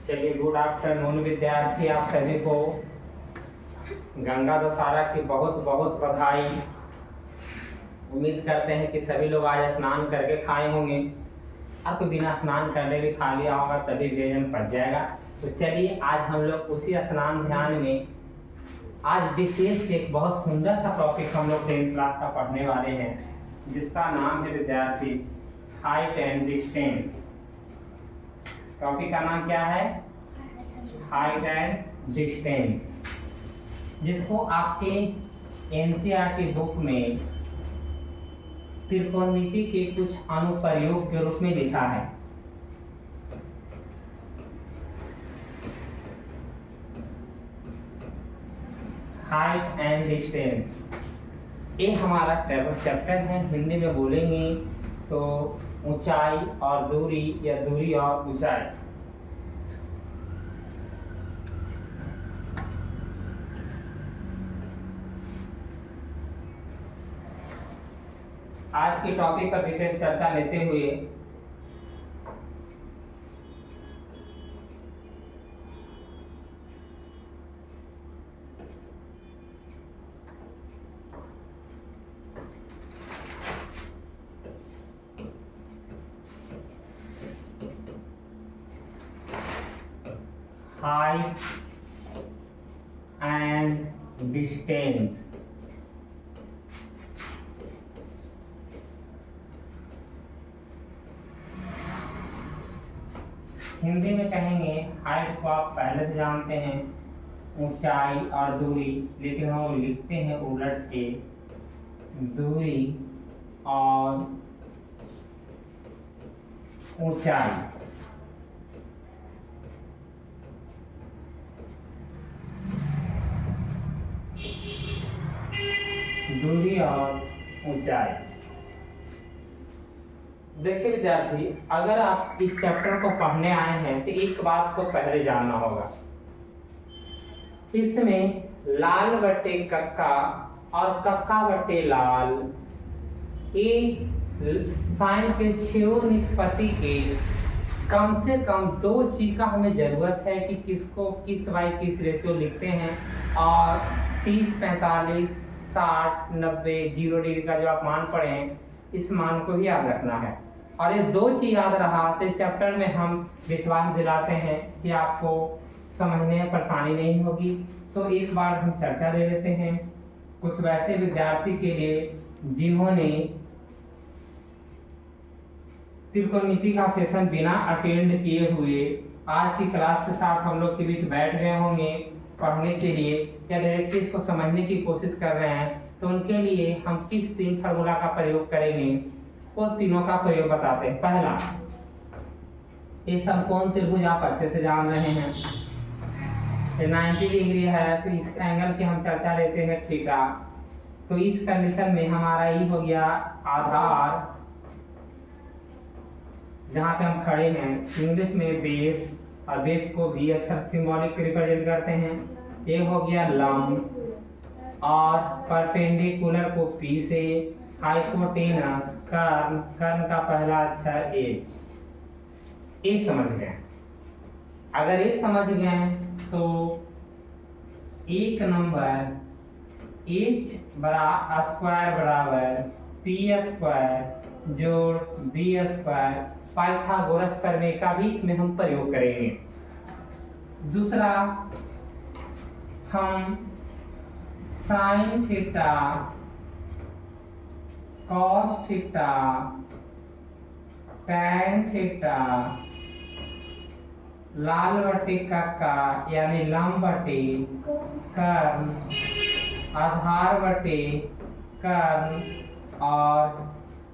चलिए, good afternoon विद्यार्थी। आप सभी को गंगा दशहरा की बहुत बहुत बधाई। उम्मीद करते हैं कि सभी लोग आज स्नान करके खाए होंगे। आपको बिना स्नान करने भी खा लिया होगा, तभी भोजन पच जाएगा। तो चलिए, आज हम लोग उसी स्नान ध्यान में आज विशेष एक बहुत सुंदर सा टॉपिक हम लोग 10th क्लास का पढ़ने वाले हैं, जिसका नाम है विद्यार्थी हाइट एंड डिस्टेंस। टॉपिक का नाम क्या है? हाइट एंड डिस्टेंस, जिसको आपके एनसीईआरटी बुक में त्रिकोणमिति के कुछ अनुप्रयोग के रूप में लिखा है। हाइट एंड डिस्टेंस ये हमारा चैप्टर है। हिंदी में बोलेंगे तो ऊंचाई और दूरी या दूरी और ऊंचाई। आज के टॉपिक पर विशेष चर्चा लेते हुए हाइट एंड डिस्टेंस। हिंदी में कहेंगे, हाइट को आप पहले से जानते हैं, ऊंचाई और दूरी, लेकिन हम लिखते हैं उलट के, दूरी और ऊंचाई। दूरी और ऊंचाई। देखिए विद्यार्थी, अगर आप इस चैप्टर को पढ़ने आए हैं तो एक बात को पहले जानना होगा। इसमें लाल बटे कक्का और कक्का बटे लाल, ये साइन के छेव निष्पत्ति के कम से कम दो चीज का हमें जरूरत है कि किसको किस बाई किस रेशियो लिखते हैं। और 30, 45, 60, 90, 0 डिग्री का जो आप मान पढ़े हैं, इस मान को भी याद रखना है। और ये दो चीज याद रहा तो चैप्टर में हम विश्वास दिलाते हैं कि आपको समझने में परेशानी नहीं होगी। सो एक बार हम चर्चा ले लेते हैं कुछ वैसे विद्यार्थी के लिए जिन्होंने त्रिकोणमिति का सेशन बिना अटेंड किए हुए आज की क्लास के साथ हम लोग के बीच बैठ गए होंगे पढ़ने के लिए, या डायरेक्टली इसको समझने की कोशिश कर रहे हैं। तो उनके लिए हम किस 3 फार्मूला का प्रयोग करेंगे, वो तीनों का प्रयोग बताते हैं। पहला, ये समकोण त्रिभुज आप अच्छे से जान रहे हैं, ये 90 डिग्री है, तो इस एंगल की हम चर्चा लेते हैं थीटा। तो इस कंडीशन में हमारा ये हो गया आधार, जहाँ पे हम खड़े हैं, इंग्लिश में बेस, और बेस को भी अक्षर सिंबॉलिक रिप्रेजेंट करते हैं। ये हो गया लंब, और परपेंडिकुलर को पी से, हाइपोटेनस कर्ण, कर्ण का पहला अक्षर एच। ये समझ गए? अगर ये समझ गए तो एक नंबर एच स्क्वायर बराबर पी स्क्वायर जोड़ बी स्क्वायर पाइथागोरस प्रमेय का भी इसमें हम प्रयोग करेंगे। दूसरा, हम sine theta cos theta tan theta लाल बटे कक्का यानी लंब बटे कर्ण, आधार बटे कर्ण और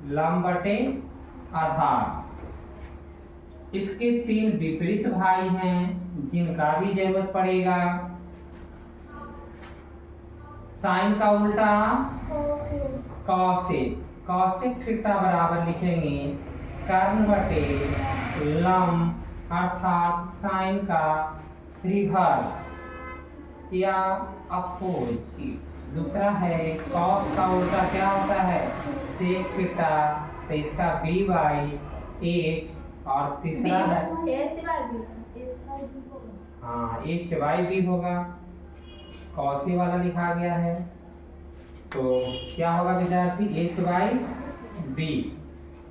लंब बटे आधार, इसके 3 विपरीत भाई हैं जिनका भी जरूरत पड़ेगा। साइन का उल्टा कॉसेक, कॉसेक थीटा बराबर लिखेंगे कर्ण बटे लंब, अर्थात साइन का रिवर्स या अपोजिट। दूसरा है कॉस का उल्टा क्या होता है? सेक थीटा, तो इसका b/h और तीसरा है हाँ एच वाई बी होगा, कॉसी वाला लिखा गया है। तो क्या होगा विद्यार्थी, एच वाई बी।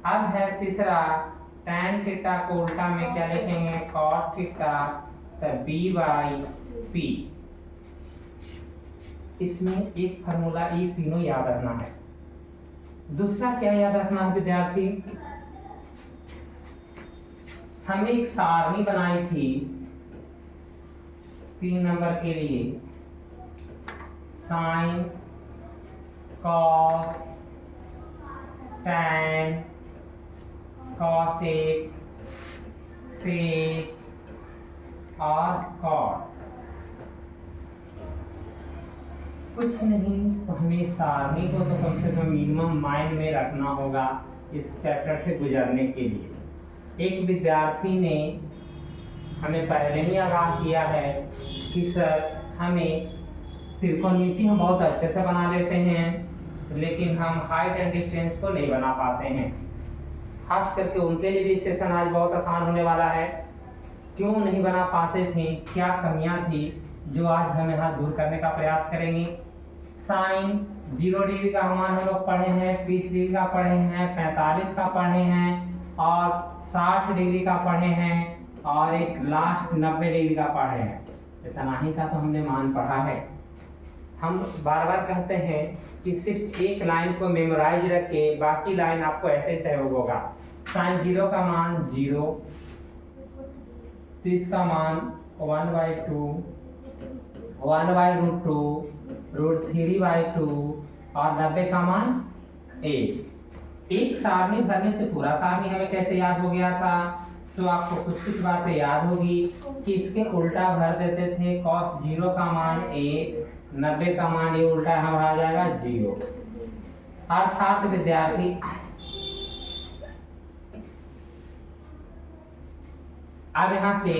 अब है तीसरा tan थीटा को उल्टा में क्या लिखेंगे, cot थीटा, तब बी बाई पी। इसमें एक फार्मूला ये तीनों याद रखना है। दूसरा क्या याद रखना है विद्यार्थी, हमने एक सारणी बनाई थी 3 नंबर के लिए, साइन, कॉस, टैन, कॉसेक, सेक और कॉट। कुछ नहीं तो हमें सारणी को तो कम से कम मिनिमम माइंड में रखना होगा इस चैप्टर से गुजरने के लिए। एक विद्यार्थी ने हमें पहले ही आगाह किया है कि सर हमें त्रिकोणमिति हम बहुत अच्छे से बना लेते हैं, लेकिन हम हाइट एंड डिस्टेंस को नहीं बना पाते हैं। खास करके उनके लिए भी सेशन आज बहुत आसान होने वाला है। क्यों नहीं बना पाते थे, क्या कमियां थी, जो आज हम यहाँ दूर करने का प्रयास करेंगे। साइन 0 डिग्री का मान हम लोग पढ़े हैं, 30 डिग्री का पढ़े हैं, 45 का पढ़े हैं और 60 डिग्री का पढ़े हैं और एक लास्ट 90 डिग्री का पढ़े हैं। इतना ही का तो हमने मान पढ़ा है। हम बार बार कहते हैं कि सिर्फ एक लाइन को मेमोराइज रखिए, बाकी लाइन आपको ऐसे ही सहयोग होगा। साइन 0 का मान 0, 30 का मान 1/2, 1/√2, √3/2 और 90 का मान 1। एक सारणी भरने से पूरा सारणी हमें कैसे याद हो गया था। सो आपको कुछ कुछ बातें याद होगी कि इसके उल्टा भर देते थे। cos 0 का मान 1, 90 का मान ये उल्टा हमारा आ जाएगा 0। अर्थात विद्यार्थी अब यहाँ से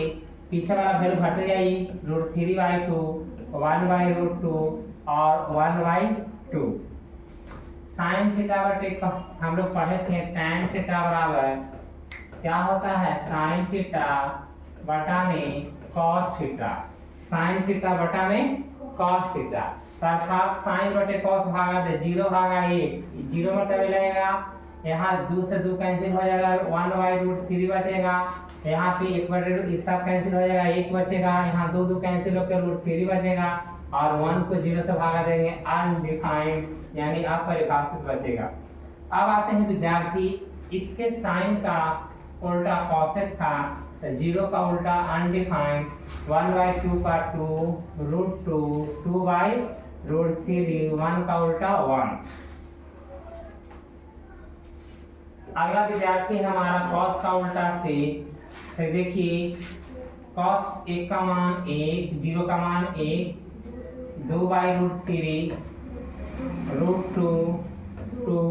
पीछे वाला वैल्यू घट जाएगी, √3/2, 1/√2 और 1/2। साइन थीटा बटे हम लोग पढ़े थे tan थीटा बराबर क्या होता है, साइन थीटा बटा में cos थीटा, साइन थीटा बटा में cos थीटा। अर्थात साइन बटे cos भागा दे 0 भागा 1, 0 मतलब लगेगा, यहाँ 2 से 2 कैंसिल हो जाएगा, 1/√3 बचेगा, यहाँ पे 1/√3 सब कैंसिल हो जाएगा, 1 बचेगा, यहाँ 2 2 कैंसिल होकर √3 बचेगा और 1 को 0 से भागा देंगे, अनडिफाइंड यानी अपरिभाषित बचेगा। अब आते हैं विद्यार्थी, इसके साइन का उल्टा कॉसेक था, 0 का उल्टा अनडिफाइंड, 1/2 का 2, √2, 2/√3, 1 का उल्टा 1। अगला विद्यार्थी हमारा cos का उल्टा सेक। तो देखिए cos 1 का मान 1, 0 का मान 1, 2/√3, √2, 2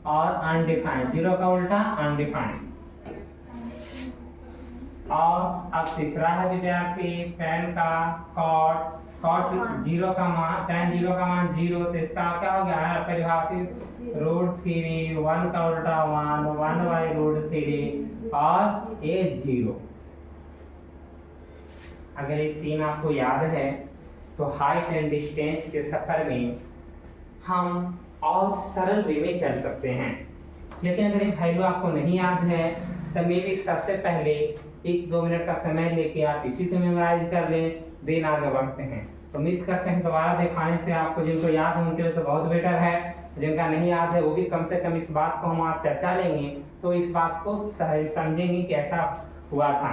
और अनडिफाइंड, 0 का उल्टा अनडिफाइंड। और अब तीसरा है विद्यार्थी tan का cot 0 का मान, tan 0 का मान 0, तो इसका क्या हो गया परिभाषित, √3, 1 का उल्टा 1, 1/√3 और ये 0। अगर ये 3 आपको याद है तो हाइट एंड डिस्टेंस के सफर में हम और सरल वे में चल सकते हैं। लेकिन अगर ये वैल्यू आपको नहीं याद है तो मे भी सबसे पहले 1-2 मिनट का समय लेके आप इसी को मेमोराइज कर लें, देन आगे बढ़ते हैं। उम्मीद करते हैं दोबारा दिखाने से आपको जिनको याद है उनके लिए तो बहुत बेटर है, जिनका नहीं याद है वो भी कम से कम इस बात को हम आज चर्चा लेंगे तो इस बात को समझेंगे कि ऐसा हुआ था।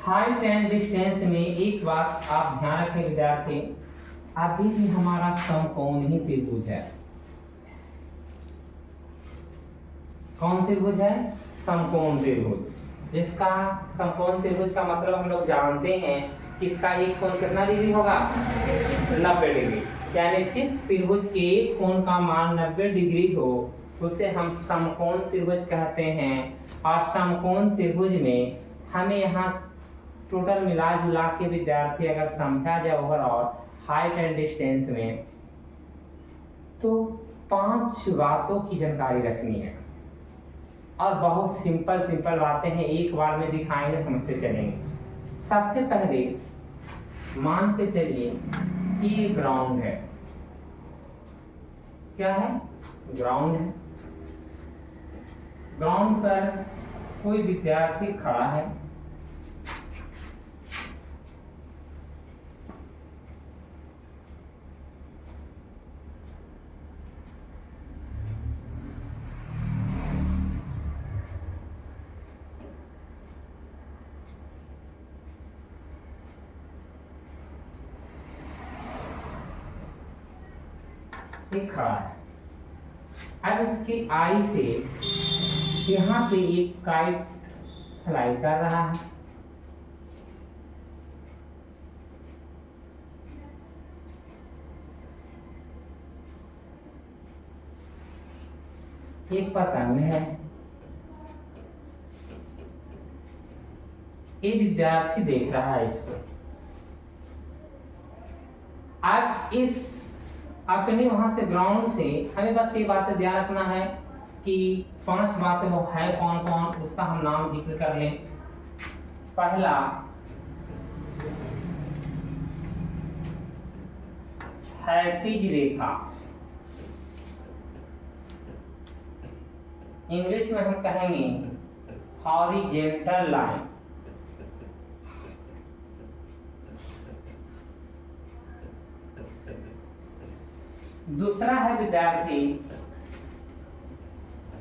हाइट एंड डिस्टेंस में एक बात आप ध्यान रखें विद्यार्थी, अभी भी हमारा समकोण ही त्रिभुज है। कौन त्रिभुज है, समकोण त्रिभुज। जिसका समकोण त्रिभुज का मतलब हम लोग जानते हैं कि इसका एक कोण कितना डिग्री होगा, 90 डिग्री। यानी जिस त्रिभुज के एक कोण का मान 90 डिग्री हो उसे हम समकोण त्रिभुज कहते हैं। और समकोण त्रिभुज में हमें यहाँ टोटल मिला जुला के विद्यार्थी अगर समझा जाए ओवरऑल हाइट एंड डिस्टेंस में तो 5 बातों की जानकारी रखनी है। और बहुत सिंपल सिंपल बातें हैं, एक बार में दिखाएंगे, समझते चलेंगे। सबसे पहले मान के चलिए कि ये ग्राउंड है। क्या है? ग्राउंड है। ग्राउंड पर कोई विद्यार्थी खड़ा है। एक खड़ा है। अब इसके आई से यहाँ पे एक काइट फ्लाई कर रहा है। एक पतंग है। ये विद्यार्थी देख रहा है इसको। अब इस अपने वहां से ग्राउंड से हमें बस ये बात ध्यान रखना है कि 5 बातें वो है कौन कौन, उसका हम नाम जिक्र कर लें। पहला, क्षैतिज रेखा। इंग्लिश में हम कहेंगे हॉरिजेंटल लाइन। दूसरा है विद्यार्थी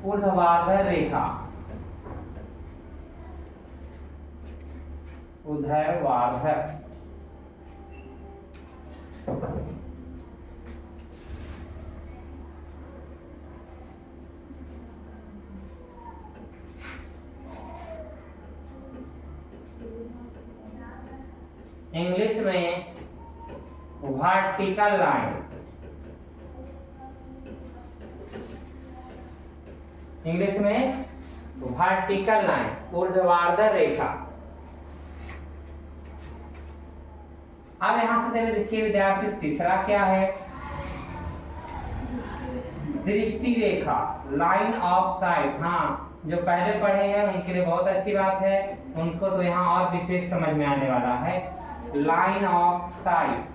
ऊर्ध्वाधर रेखा। ऊर्ध्वाधर। इंग्लिश में वर्टिकल लाइन। इंग्लिश में वर्टिकल लाइन, ऊर्ध्वाधर रेखा। अब यहां से देखिए विद्यार्थी, तीसरा क्या है? दृष्टि रेखा, लाइन ऑफ साइट। हाँ, जो पहले पढ़े हैं उनके लिए बहुत अच्छी बात है, उनको तो यहाँ और विशेष समझ में आने वाला है। Line of site.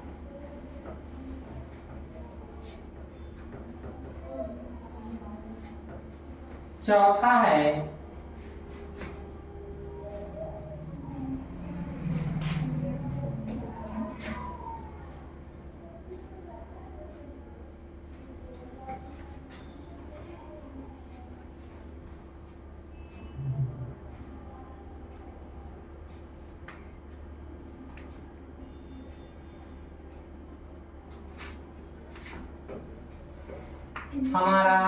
चौथा है हमारा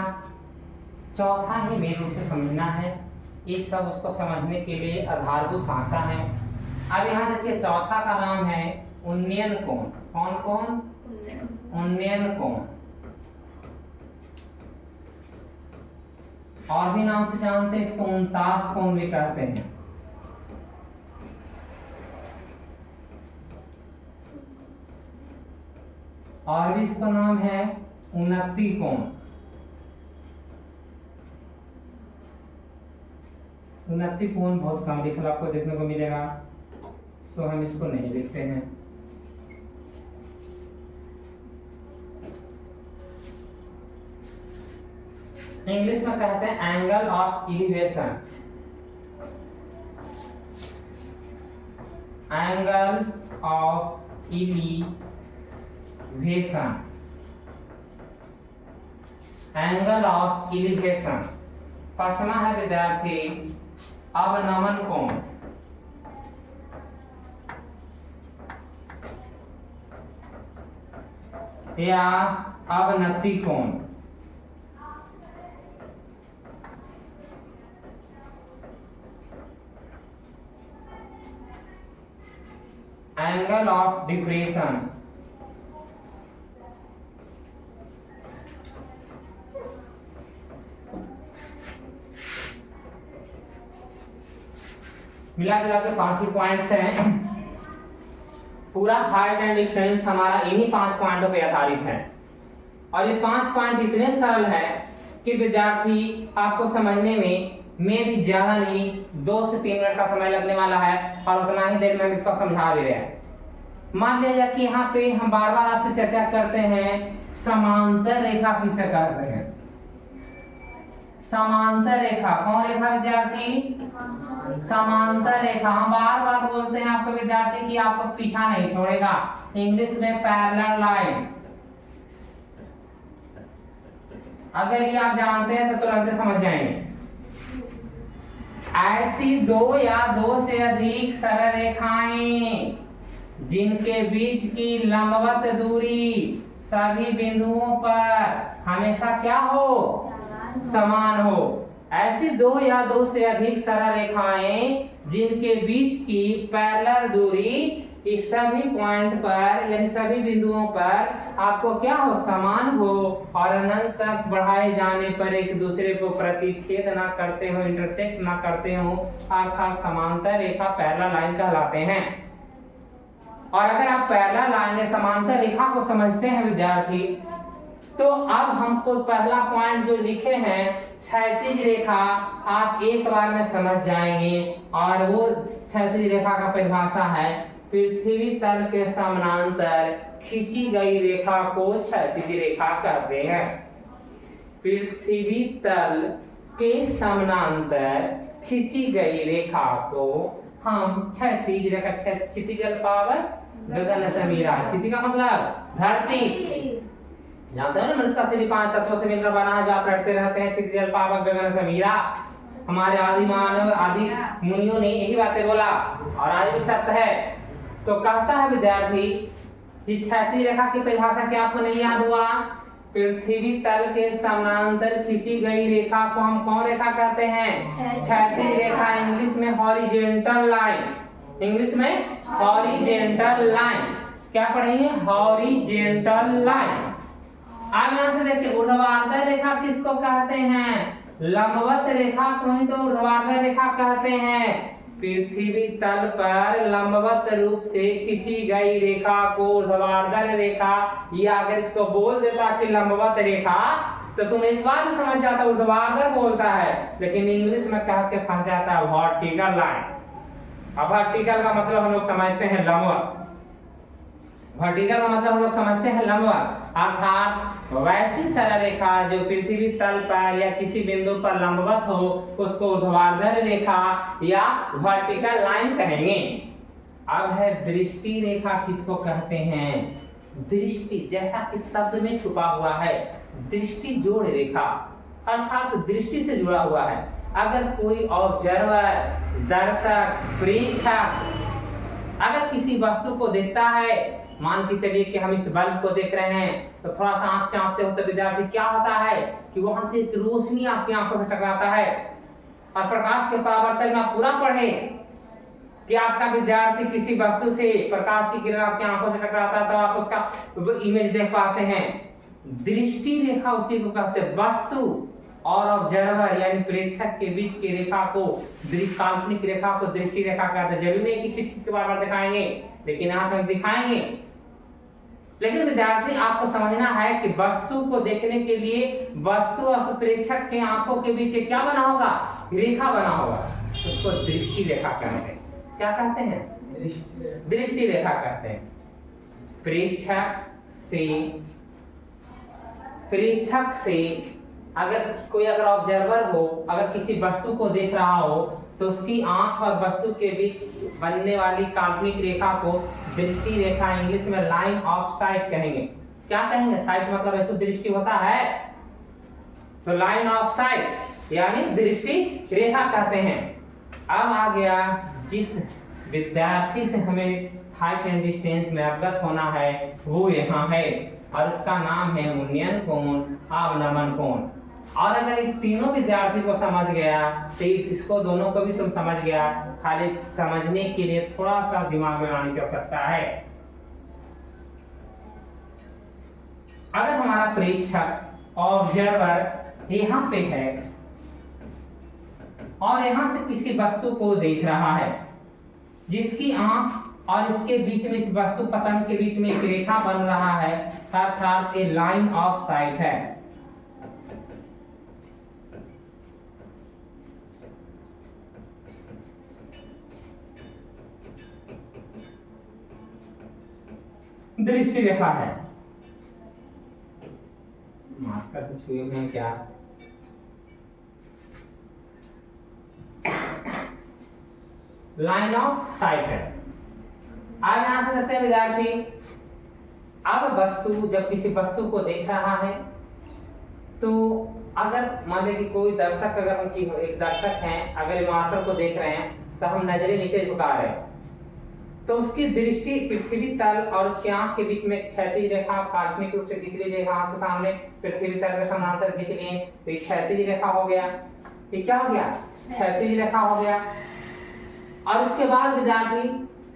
चौथा ही मेन रूप से समझना है। ये सब उसको समझने के लिए आधारभूत सांचा है। अब यहाँ देखिए, चौथा का नाम है उन्नयन कोण। कौन कोण? उन्नयन कोण। और भी नाम से जानते हैं इसको, उनतास कोण भी कहते हैं। और भी इसका नाम है उन्नति कोण। उन्नति कोण बहुत कम लिखल आपको देखने को मिलेगा, सो हम इसको नहीं लिखते हैं। इंग्लिश में कहते हैं angle of elevation. Angle of elevation. Angle of elevation. पांचवा है विद्यार्थी अवनमन कोण। या अवनति कोण। Angle of depression. मिला जुला के 5 ही पॉइंट्स हैं। पूरा हाइट एंड डिस्टेंस हमारा इन्हीं 5 पॉइंटों पे आधारित है। और ये 5 पॉइंट इतने सरल है कि विद्यार्थी आपको समझने में में भी ज्यादा नहीं, 2 से 3 मिनट का समय लगने वाला है और उतना ही देर में हम इसको समझा भी रहे हैं। मान लिया जाए कि यहाँ पे हम बार बार आपसे चर्चा करते हैं समांतर रेखा किसे कहते हैं। समांतर रेखा, कौन रेखा विद्यार्थी? समांतर रेखा। हम बार बार बोलते हैं आपको विद्यार्थी कि आपको पीछा नहीं छोड़ेगा, इंग्लिश में पैरेलल लाइन। अगर ये आप जानते हैं तो तुरंत समझ जाएंगे। ऐसी 2 या 2 से अधिक सरल रेखाएं जिनके बीच की लंबवत दूरी सभी बिंदुओं पर हमेशा क्या हो? समान हो। ऐसी 2 या 2 से अधिक सरल रेखाएं जिनके बीच की पैरेलल दूरी इस सभी पॉइंट पर यानी सभी बिंदुओं पर आपको क्या हो? समान हो और अनंत तक बढ़ाए जाने पर एक दूसरे को प्रतिच्छेद ना करते हो, इंटरसेक्ट ना करते हो, अर्थात समांतर रेखा पैरेलल लाइन कहलाते हैं। और अगर आप पैरेलल लाइन या समांतर रेखा को समझते हैं विद्यार्थी, तो अब हमको पहला पॉइंट जो लिखे हैं क्षैतिज रेखा, आप एक बार में समझ जाएंगे। और वो क्षैतिज रेखा का परिभाषा है पृथ्वी तल के समानांतर खींची गई रेखा को क्षैतिज रेखा कहते हैं। पृथ्वी तल के समानांतर खींची गई रेखा को हम क्षैतिज रेखा, क्षितिज पावर गगन समीरा। क्षितिज का मतलब धरती, जानते हो ना, मनुष्य का शरीर 5 तत्वों से मिलकर बना है, जो आप रटते रहते हैं क्षितिज पावक गगन समीरा। हमारे आदि मानव आदि मुनियों ने यही बातें बोला और आज भी सत्य है। तो कहता है विद्यार्थी कि क्षैतिज रेखा की परिभाषा क्या आपको नहीं याद हुआ? पृथ्वी तल के समानांतर खींची गई रेखा को हम कौन रेखा कहते हैं? क्षैतिज रेखा। इंग्लिश में हॉरिजॉन्टल लाइन, इंग्लिश में हॉरिजॉन्टल लाइन। क्या पढ़ेंगे? Horizontal line. अब यहां से देखिए ऊर्ध्वाधर रेखा किसको कहते हैं? लंबवत रेखा को ही तो ऊर्ध्वाधर रेखा कहते हैं। पृथ्वी तल पर लंबवत रूप से खींची गई रेखा को ऊर्ध्वाधर रेखा, या अगर इसको बोल देता कि लंबवत रेखा तो तुम एक बार में समझ जाता ऊर्ध्वाधर बोलता है, लेकिन इंग्लिश में कह के फंस जाता है वर्टिकल लाइन। अब वर्टिकल का मतलब हम लोग समझते हैं लंबवत, वर्टिकल का मतलब हम लोग समझते हैं लंबवत, अर्थात वैसी सरल रेखा जो पृथ्वी तल पर या किसी बिंदु पर लंबवत हो उसको ऊर्ध्वाधर रेखा या वर्टिकल लाइन कहेंगे। अब है दृष्टि रेखा, किसको कहते हैं? दृष्टि, जैसा कि शब्द में छुपा हुआ है, दृष्टि जोड़ रेखा, अर्थात दृष्टि से जुड़ा हुआ है। अगर कोई ऑब्जर्वर, दर्शक, प्रेक्षक अगर किसी वस्तु को देखता है, मान के चलिए कि हम इस बल्ब को देख रहे हैं, तो थोड़ा सा आंख चाहते हो तो विद्यार्थी क्या होता है कि वहां से एक रोशनी आपकी आंखों से टकराता है, और प्रकाश के परावर्तन में आप पूरा पढ़े कि आपका विद्यार्थी किसी वस्तु से प्रकाश की किरण आपकी आंखों से टकराता है तो आप उसका इमेज देख पाते हैं। दृष्टि रेखा उसी को कहते हैं। वस्तु और ऑब्जर्वर यानी प्रेक्षक के बीच की रेखा को, काल्पनिक रेखा को दृष्टि रेखा कहते हैं। जरूरी नहीं कि खिच के बार-बार दिखाएंगे, लेकिन आप हम दिखाएंगे। लेकिन विद्यार्थी आपको समझना है कि वस्तु को देखने के लिए वस्तु और प्रेक्षक के आंखों के बीच क्या बना होगा? रेखा बना होगा, उसको दृष्टि रेखा कहते हैं। क्या कहते हैं? दृष्टि रेखा कहते हैं। प्रेक्षक से अगर कोई ऑब्जर्वर हो, अगर किसी वस्तु को देख रहा हो, तो उसकी आंख और वस्तु के बीच बनने वाली काल्पनिक रेखा को दृष्टि रेखा, इंग्लिश में लाइन ऑफ साइट कहेंगे। क्या कहेंगे? साइट मतलब ऐसा दृष्टि होता है, तो लाइन ऑफ साइट यानी दृष्टि रेखा कहते हैं। अब आ गया जिस विद्यार्थी से हमें हाइट एंड डिस्टेंस में अवगत होना है, वो यहाँ है, और उसका नाम है उन्नयन कोण, अवनमन कोण। और अगर इन तीनों विद्यार्थी को समझ गया तो इसको दोनों को भी तुम समझ गया। खाली समझने के लिए थोड़ा सा दिमाग में लाने की आवश्यकता है। अगर हमारा प्रेक्षक ऑब्जर्वर यहाँ पे है और यहाँ से किसी वस्तु को देख रहा है, जिसकी आंख और इसके बीच में, इस वस्तु पतंग के बीच में एक रेखा बन रहा है, अर्थात ए लाइन ऑफ साइट है। दृष्टि रेखा है। माफ कर कुछ हुए हैं क्या? लाइन ऑफ साइट है। अब यहां से कहते हैं विद्यार्थी, अब वस्तु जब किसी वस्तु को देख रहा है तो अगर मान लें कि कोई दर्शक, अगर हम एक दर्शक हैं, अगर इमारतों को देख रहे हैं तो हम नजरें नीचे झुका रहे हैं, तो उसकी दृष्टि पृथ्वी तल और उसकी आंख के बीच में क्षैतिज रेखा काल्पनिक रूप से खींच लीजिएगा। आंख के सामने पृथ्वी तल के समानांतर खींच लिए तो ये क्षैतिज रेखा हो गया। ये क्या हो गया? क्षैतिज रेखा हो गया। और उसके बाद विद्यार्थी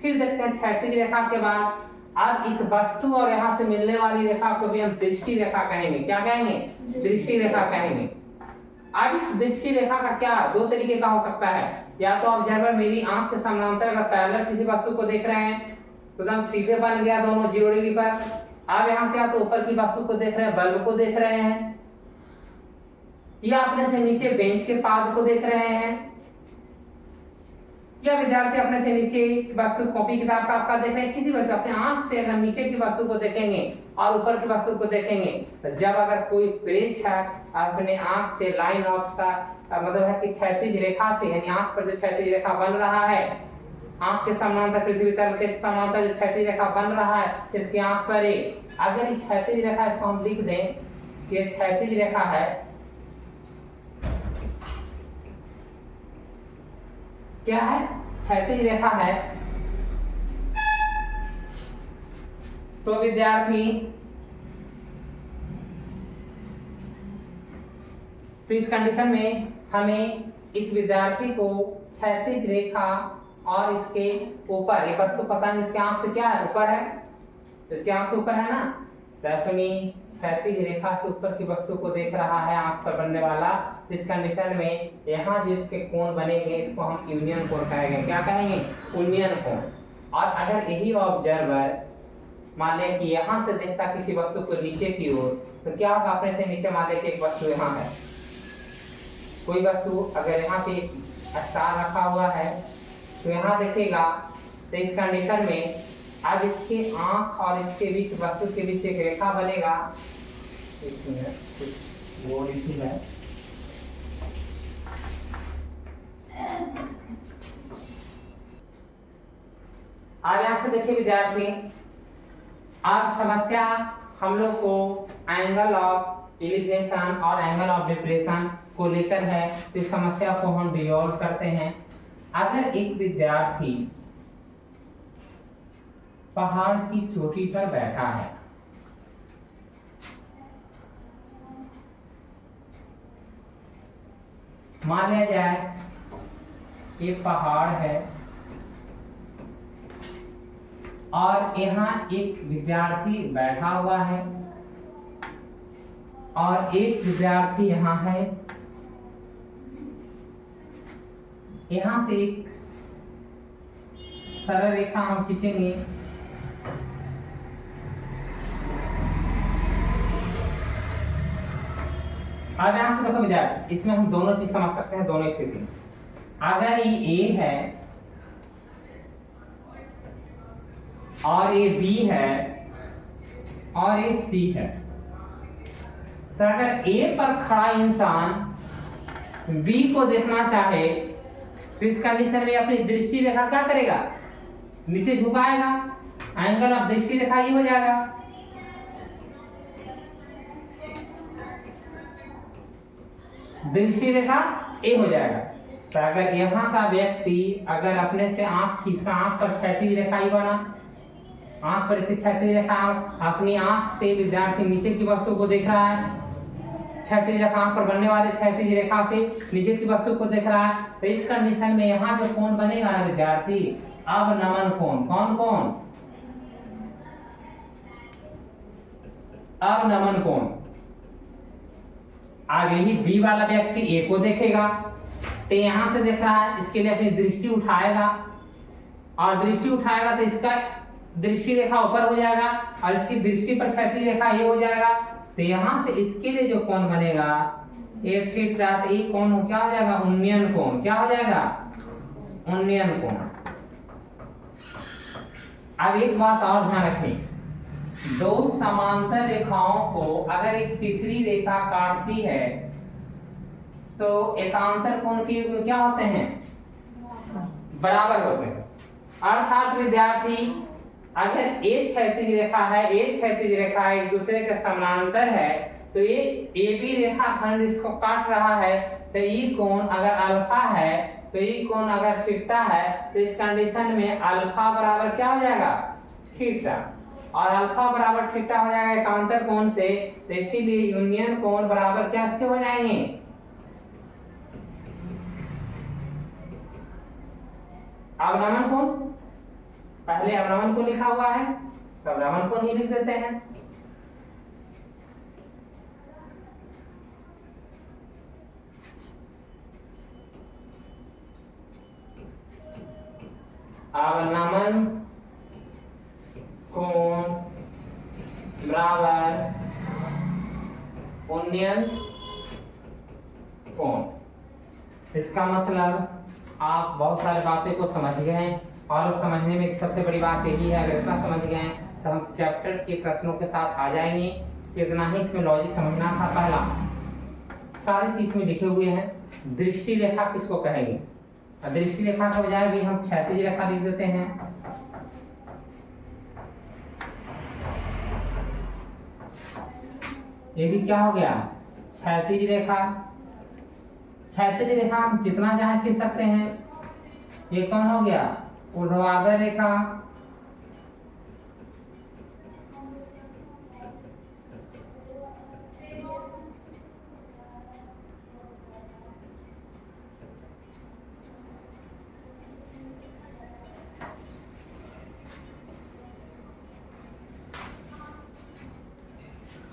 फिर देखते हैं क्षैतिज रेखा के बाद अब इस वस्तु और यहाँ से मिलने वाली रेखा को भी हम दृष्टि रेखा कहेंगे। क्या कहेंगे? दृष्टि रेखा कहेंगे। अब इस दृष्टि रेखा का क्या दो तरीके का हो सकता है, या तो ऑब्जर्वर मेरी आंख के समानांतर अगर पैरेलल किसी वस्तु को देख रहे हैं तो एकदम सीधे बन गया दोनों 0 डिग्री पर। अब यहाँ से या तो ऊपर की वस्तु को देख रहे हैं, बल्ब को देख रहे हैं, या अपने से नीचे बेंच के पाद को देख रहे हैं, या विद्यार्थी अपने से नीचे वस्तु कॉपी किताब का आपका देख रहे हैं, किसी वस्तु अपने आंख से अगर नीचे की वस्तु को देखेंगे और ऊपर की वस्तु को देखेंगे तो जब अगर कोई प्रेक्षक अपने आंख से लाइन ऑफ मतलब है कि क्षैतिज रेखा से, यानी आंख पर जो क्षैतिज रेखा बन रहा है, आंख के समानांतर पृथ्वी तल के समानांतर जो क्षैतिज रेखा बन रहा है इसकी आंख पर अगर इस क्षैतिज रेखा, इसको हम लिख दें कि ये क्षैतिज रेखा है, क्या है? क्षैतिज रेखा है। तो विद्यार्थी तो इस कंडीशन में हमें इस विद्यार्थी को क्षैतिज रेखा और इसके ऊपर ये वस्तु पता नहीं इसके आंख से क्या है, ऊपर है, इसके आंख से ऊपर है ना, तो क्षैतिज रेखा से ऊपर की वस्तु को देख रहा है आंख पर बनने वाला। इस कंडीशन में यहाँ जो इसके कोण बनेंगे इसको हम यूनियन कोण कहेंगे। क्या कहेंगे? यूनियन कोण। और अगर यही ऑब्जर्वर मान लें कि यहाँ से देखता किसी वस्तु को नीचे की ओर तो क्या होगा? अपने से नीचे मान लें कि एक वस्तु यहाँ है, कोई वस्तु अगर यहाँ पे स्टार रखा हुआ है तो यहाँ देखेगा तो इस कंडीशन में अब इसके आंख और इसके बीच वस्तु के बीच एक रेखा बनेगा। वो लिखी है आज यहाँ से देखिए विद्यार्थी, आज समस्या हम लोग को एंगल ऑफ एलिवेशन और एंगल ऑफ डिप्रेशन को लेकर है। तो इस समस्या को हम रिजॉल्व करते हैं। अगर एक विद्यार्थी पहाड़ की चोटी पर बैठा है, मान लिया जाए ये पहाड़ है और यहाँ एक विद्यार्थी बैठा हुआ है और एक विद्यार्थी यहाँ है। यहाँ से एक सरल रेखा हम खींचेंगे। अब यहाँ से देखो विद्यार्थी, इसमें हम दोनों चीज समझ सकते हैं, दोनों स्थिति। अगर ये A है और ये B है और ये C है, तो अगर A पर खड़ा इंसान B को देखना चाहे तो इस कंडीशन में अपनी दृष्टि रेखा क्या करेगा? नीचे झुकाएगा। एंगल ऑफ दृष्टि रेखा ये हो जाएगा। दृष्टि रेखा ए हो जाएगा। तो अगर यहाँ का व्यक्ति अगर अपने से आंख खींचना, आंख पर क्षैतिज रेखा ही बना, आंख पर इसकी क्षैतिज रेखा, अपनी आंख से विद्यार्थी नीचे की वस्तु को देख रहा है, क्षैतिज रेखा आंख पर बनने वाले क्षैतिज रेखा से नीचे की वस्तु को देख रहा है। तो इस कंडीशन में यहाँ जो कोण बनेगा ना विद्यार्थी, अब नमन कोण। कौन कोण? अब नमन कोण। अब यही बी वाला व्यक्ति ए को देखेगा तो यहां से देख रहा है, इसके लिए अपनी दृष्टि उठाएगा और दृष्टि उठाएगा तो इसका दृष्टि रेखा ऊपर हो जाएगा और इसकी दृष्टि पर क्षैतिज रेखा ये हो जाएगा। तो यहां से इसके लिए जो कोण बनेगा ये थीटा, तो ये कोण क्या हो जाएगा? उन्नयन कोण। क्या हो जाएगा? उन्नयन कोण। अब एक बात और ध्यान रखें, दो समांतर रेखाओं को अगर एक तीसरी रेखा काटती है तो एकांतर कोण के युग्म क्या होते हैं? बराबर होते हैं। अर्थात विद्यार्थी अगर ये क्षैतिज रेखा है, ये क्षैतिज रेखा एक दूसरे के समानांतर है, तो ये AB रेखाखंड इसको काट रहा है, तो ये कोण अगर अल्फा है तो ये कोण अगर थीटा है, तो इस कंडीशन में अल्फा बराबर क्या हो जाएगा? थीटा। और अल्फा बराबर थीटा हो जाएगा एकांतर कोण से, तो इसीलिए यूनियन कोण बराबर क्या इसके हो जाएंगे? अवनमन कोण। पहले अवनमन कोण लिखा हुआ है तो अवनमन कोण ही लिख देते हैं। अवनमन कोण बराबर उन्नयन कोण। इसका मतलब आप बहुत सारे बातें को समझ गए हैं, और समझने में सबसे बड़ी बात यही है, अगर इतना समझ गए तो हम चैप्टर के प्रश्नों के साथ आ जाएंगे। इतना ही इसमें लॉजिक समझना था। पहला सारी चीज में लिखे हुए हैं। दृष्टि रेखा किसको कहेंगे? दृष्टि रेखा के बजाय भी हम क्षैतिज रेखा लिख देते हैं। ये भी क्या हो गया? क्षैतिज रेखा। क्षैतिज रेखा हम जितना चाहे खींच सकते हैं। ये कौन हो गया? ऊर्ध्वाधर रेखा।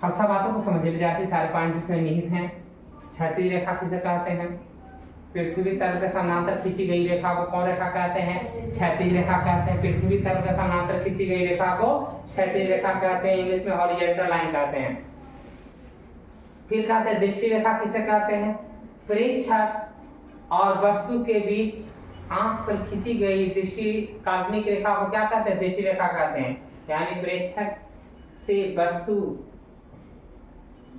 हम सब बातों को समझे विद्यार्थी, सारे पॉइंट्स इसमें निहित हैं। क्षैतिज रेखा किसे कहते हैं? पृथ्वी तल के समानांतर खींची गई रेखा को कौन रेखा कहते हैं? क्षैतिज रेखा कहते हैं। पृथ्वी तल के समानांतर खींची गई रेखा को क्षैतिज रेखा कहते हैं, इंग्लिश में हॉरिजॉन्टल लाइन कहते हैं। फिर कहते हैं दृष्टि रेखा किसे कहते हैं? प्रेक्षक और वस्तु के बीच आंख पर खींची गई दृष्टि काल्पनिक रेखा को क्या कहते हैं? दृष्टि रेखा कहते हैं। यानी प्रेक्षक से वस्तु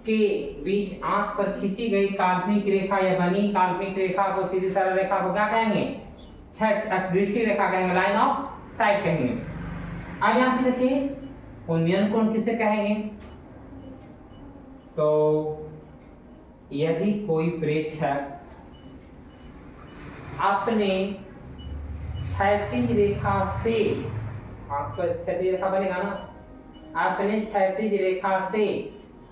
के बीच आंख पर खींची गई काल्पनिक रेखा या बनी काल्पनिक रेखा को, सीधी सरल रेखा को क्या कहेंगे? दृष्टि रेखा कहेंगे, लाइन ऑफ साइट कहेंगे। अब यहां पे देखिए उन्नयन कोण किसे कहेंगे? तो यदि कोई प्रेक्षक अपने क्षैतिज रेखा से, आपका क्षैतिज रेखा बनेगा ना, अपने क्षैतिज रेखा से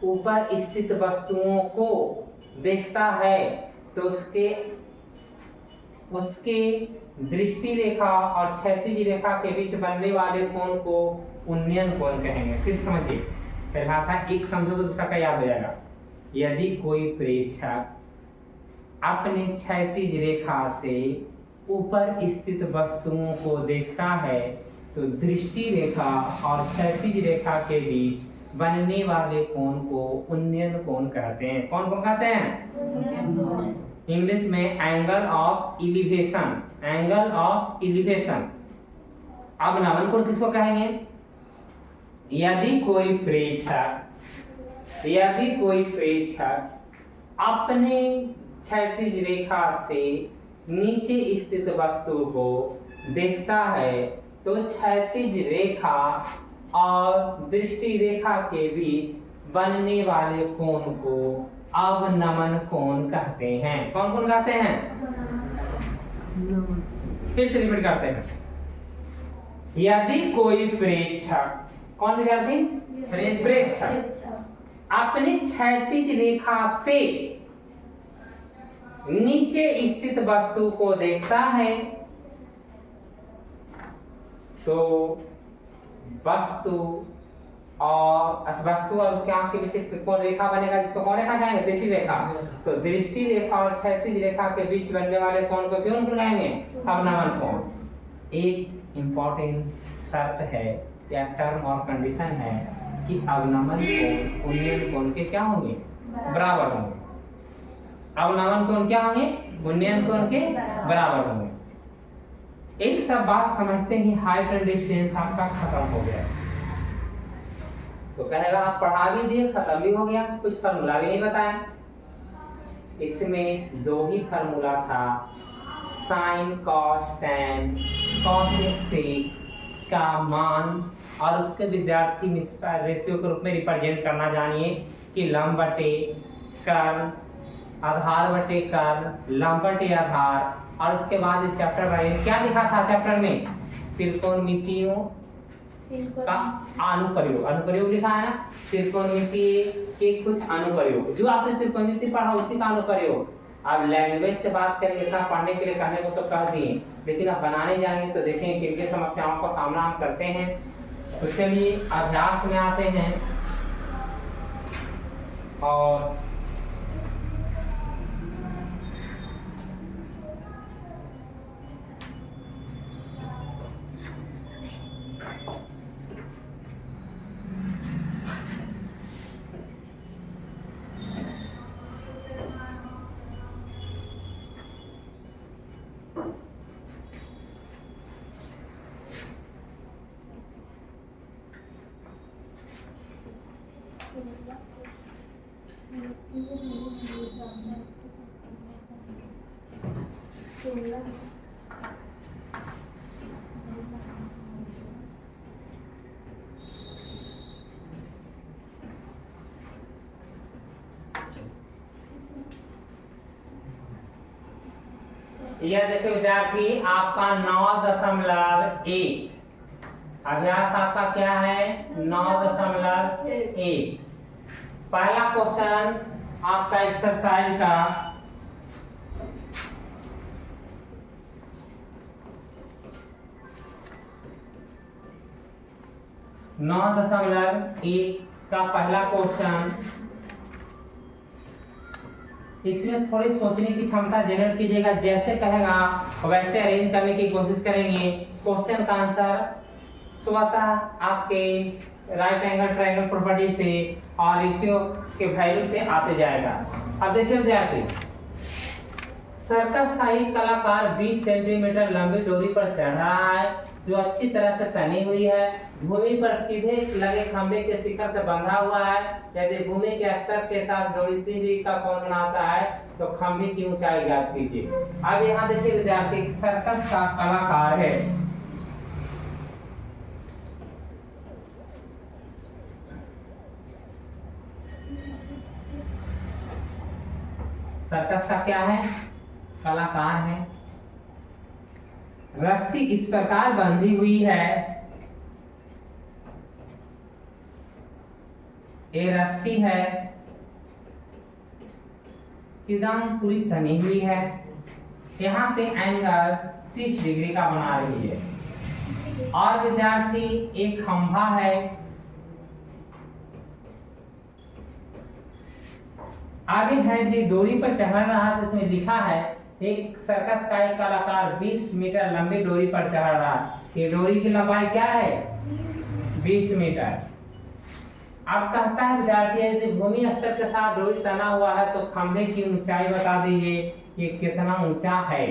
ऊपर स्थित वस्तुओं को देखता है तो उसके दृष्टि रेखा और क्षैतिज रेखा के बीच बनने वाले कोण को उन्नयन कोण कहेंगे। फिर समझिए, परिभाषा एक समझो तो दूसरा का याद हो जाएगा। यदि कोई प्रेक्षक अपने क्षैतिज रेखा से ऊपर स्थित वस्तुओं को देखता है तो दृष्टि रेखा और क्षैतिज रेखा के बीच बनने वाले कोण को उन्नयन कोण कहते हैं। कौन कोण कहते हैं? इंग्लिश में angle of elevation, angle of elevation. अब नमन कोण किसको कहेंगे? यदि कोई प्रेक्षक अपने क्षैतिज रेखा से नीचे स्थित वस्तु को देखता है तो क्षैतिज रेखा और दृष्टि रेखा के बीच बनने वाले कोण को अवनमन कोण कहते हैं। कौन कोण कहते हैं? फिर से रिपीट करते हैं। यदि कोई प्रेक्षक, कौन विद्यार्थी? प्रेक्षक अपने क्षैतिज रेखा से नीचे स्थित वस्तु को देखता है तो वस्तु और उसके आंख के पीछे कौन रेखा बनेगा, जिसको कौन रेखा कहेंगे? दृष्टि रेखा। तो दृष्टि रेखा और क्षैतिज रेखा के बीच बनने वाले कोण को क्यों कहेंगे? अवनमन कोण। एक इंपॉर्टेंट शर्त है या टर्म और कंडीशन है कि अवनमन कोण उन्नयन कोण के क्या होंगे? बराबर होंगे। अवनमन कोण क्या होंगे? उन्नयन कोण के बराबर होंगे। एक सब बात समझते ही हाइट एंड डिस्टेंस आपका खत्म हो गया। तो कहेगा आप पढ़ा भी दिए, खत्म भी हो गया, कुछ फार्मूला भी नहीं बताया। इसमें दो ही फार्मूला था, sine cos tan cosec sec का मान और उसके विद्यार्थी रेशियो के रूप में रिप्रेजेंट करना जानिए कि लंब बटे कर्ण, आधार बटे कर्ण, लंब बटे आधार। और उसके बाद इस चैप्टर में क्या लिखा था चैप्टर में, त्रिकोणमितियों का अनुप्रयोग, अनुप्रयोग लिखा है ना, त्रिकोणमिति के कुछ अनुप्रयोग, जो आपने त्रिकोणमिति पढ़ा उसी का अनुप्रयोग। अब लैंग्वेज से बात करेंगे, इतना पढ़ने के लिए कहने को तो कह दिए, लेकिन अब बनाने जाएंगे तो देखेंगे किन किन समस्याओं का सामना हम करते हैं। तो चलिए अभ्यास में आते हैं और यह देखो विद्यार्थी आपका 9.1 अभ्यास आपका क्या है 9.1। पहला क्वेश्चन आपका एक्सरसाइज का नौ दशमलव एक का पहला क्वेश्चन, इसमें थोड़ी सोचने की क्षमता जनरेट कीजिएगा, जैसे कहेगा वैसे अरेंज करने की कोशिश करेंगे। क्वेश्चन का आंसर स्वतः आपके राइट एंगल ट्रायंगल प्रॉपर्टी से और रेशियो के वैल्यू से आते जाएगा। अब देखिए विद्यार्थी, सर्कस का एक कलाकार 20 सेंटीमीटर लंबी डोरी पर चढ़ रहा है जो अच्छी तरह से तनी हुई है, भूमि पर सीधे लगे खंभे के शिखर से बंधा हुआ है। यदि भूमि के स्तर के साथ डोरी 3 डिग्री का कोण बनाता है तो खंभे की ऊंचाई ज्ञात कीजिए। अब यहाँ देखिए विद्यार्थी, सर्कस का कलाकार है, सर्कस का क्या है, कलाकार है। रस्सी इस प्रकार बंधी हुई है, ये रस्सी है एकदम पूरी तनी हुई है, यहाँ पे एंगल 30 डिग्री का बना रही है। और विद्यार्थी एक खंभा है, आगे है जी डोरी पर चढ़ रहा है, तो इसमें लिखा है एक सर्कस का एक कलाकार 20 मीटर लंबी डोरी पर चढ़ रहा है। ये डोरी की लंबाई क्या है 20 मीटर। अब कहता है विद्यार्थी यदि भूमि स्तर के साथ डोरी तना हुआ है तो खंभे की ऊंचाई बता दीजिए, ये कितना ऊंचा है।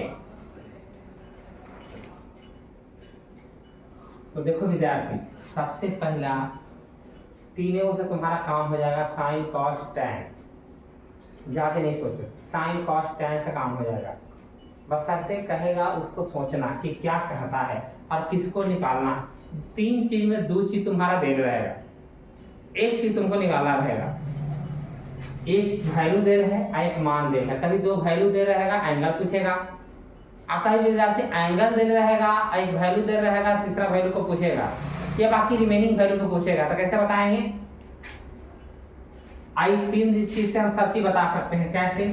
तो देखो विद्यार्थी, सबसे पहला तीनों से तुम्हारा काम हो जाएगा साइन कॉस टैन, ज्यादा नहीं सोचो, साइन कॉस टैन से काम हो जाएगा। बशर्ते कहेगा उसको सोचना कि क्या कहता है और किसको निकालना। 3 चीज में 2 चीज तुम्हारा दे रहेगा, एक चीज तुमको निकालना रहेगा। एक वैल्यू दे रहे हैं, एक मान दे रहे हैं, कभी 2 वैल्यू दे रहेगा, एंगल पूछेगा। और कभी विद्यार्थी एंगल दे रहेगा, एक वैल्यू दे रहेगा, तीसरा वैल्यू को पूछेगा, या बाकी रिमेनिंग वैल्यू को पूछेगा। तो कैसे बताएंगे? आई 3 चीज से हम सब चीज बता सकते हैं। कैसे?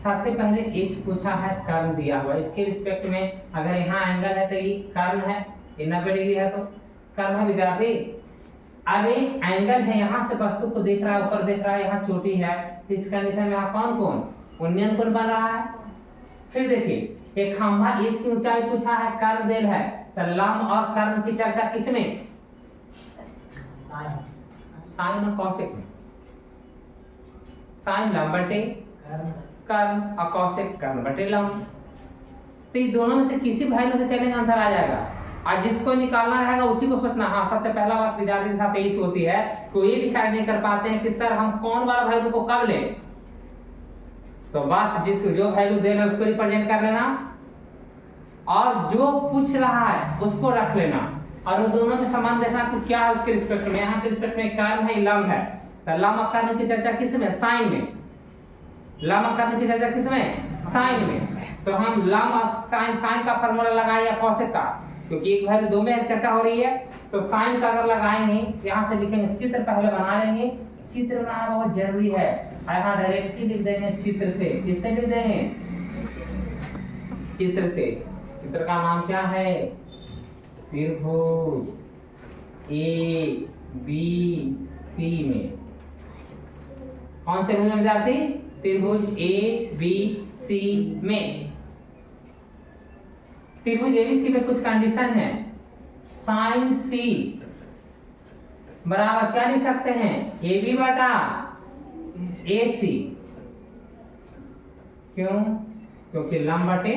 सबसे पहले एच पूछा है, कर्ण दिया हुआ, इसके रिस्पेक्ट में अगर यहाँ एंगल है तो ये कर्ण है, ये 90 डिग्री है तो कर्ण है विद्यार्थी। अब एंगल है, यहाँ से वस्तु को देख रहा है, ऊपर देख रहा है, यहाँ चोटी है, तो इस कंडीशन में यहाँ कौन कौन उन्नयन कोण बन रहा है। फिर देखिए एक खंभा, इसकी ऊंचाई पूछा है, कर्ण देल है, तो लंब और कर्ण की चर्चा किसमें? साइन और कौशिक में। साइन लंब बटे कर्ण और कौशिक कर्ण बटे लंब। तो ये दोनों में से किसी वैल्यू से चलेंगे आंसर आ जाएगा। आज जिसको निकालना रहेगा उसी को सोचना। हाँ, सबसे पहला बात विद्यार्थी के साथ यही होती है, कोई ये डिसाइड नहीं कर पाते हैं कि सर हम कौन वाला वैल्यू को कब लें। तो बस जो वैल्यू दे रहे हैं उसको रिप्रेजेंट कर लेना, और जो पूछ रहा है उसको रख लेना, और वो दोनों में संबंध देखना कि क्या है उसके रिस्पेक्ट में। यहाँ के रिस्पेक्ट में कर्म है, लंब है, तो लंब और कर्म की चर्चा किस में? साइन में। लंब और कर्म की चर्चा किस में? साइन में। तो हम लंब और साइन का फार्मूला लगाए या कॉसेक का, क्योंकि एक वैल्यू दो में चर्चा हो रही है, तो साइन का अगर लगाएंगे यहाँ से लिखेंगे, चित्र पहले बना लेंगे। चित्र बनाना बहुत जरूरी है, यहाँ डायरेक्टली लिख देंगे चित्र से। किससे लिख देंगे? चित्र से। चित्र का नाम क्या है? त्रिभुज ए बी सी में। कौन त्रिभुज में विद्यार्थी? त्रिभुज ए बी सी में। त्रिभुज एबीसी में कुछ कंडीशन है। साइन सी बराबर क्या लिख सकते हैं? ए बी बटा ए सी। क्यों? क्योंकि लंब बटे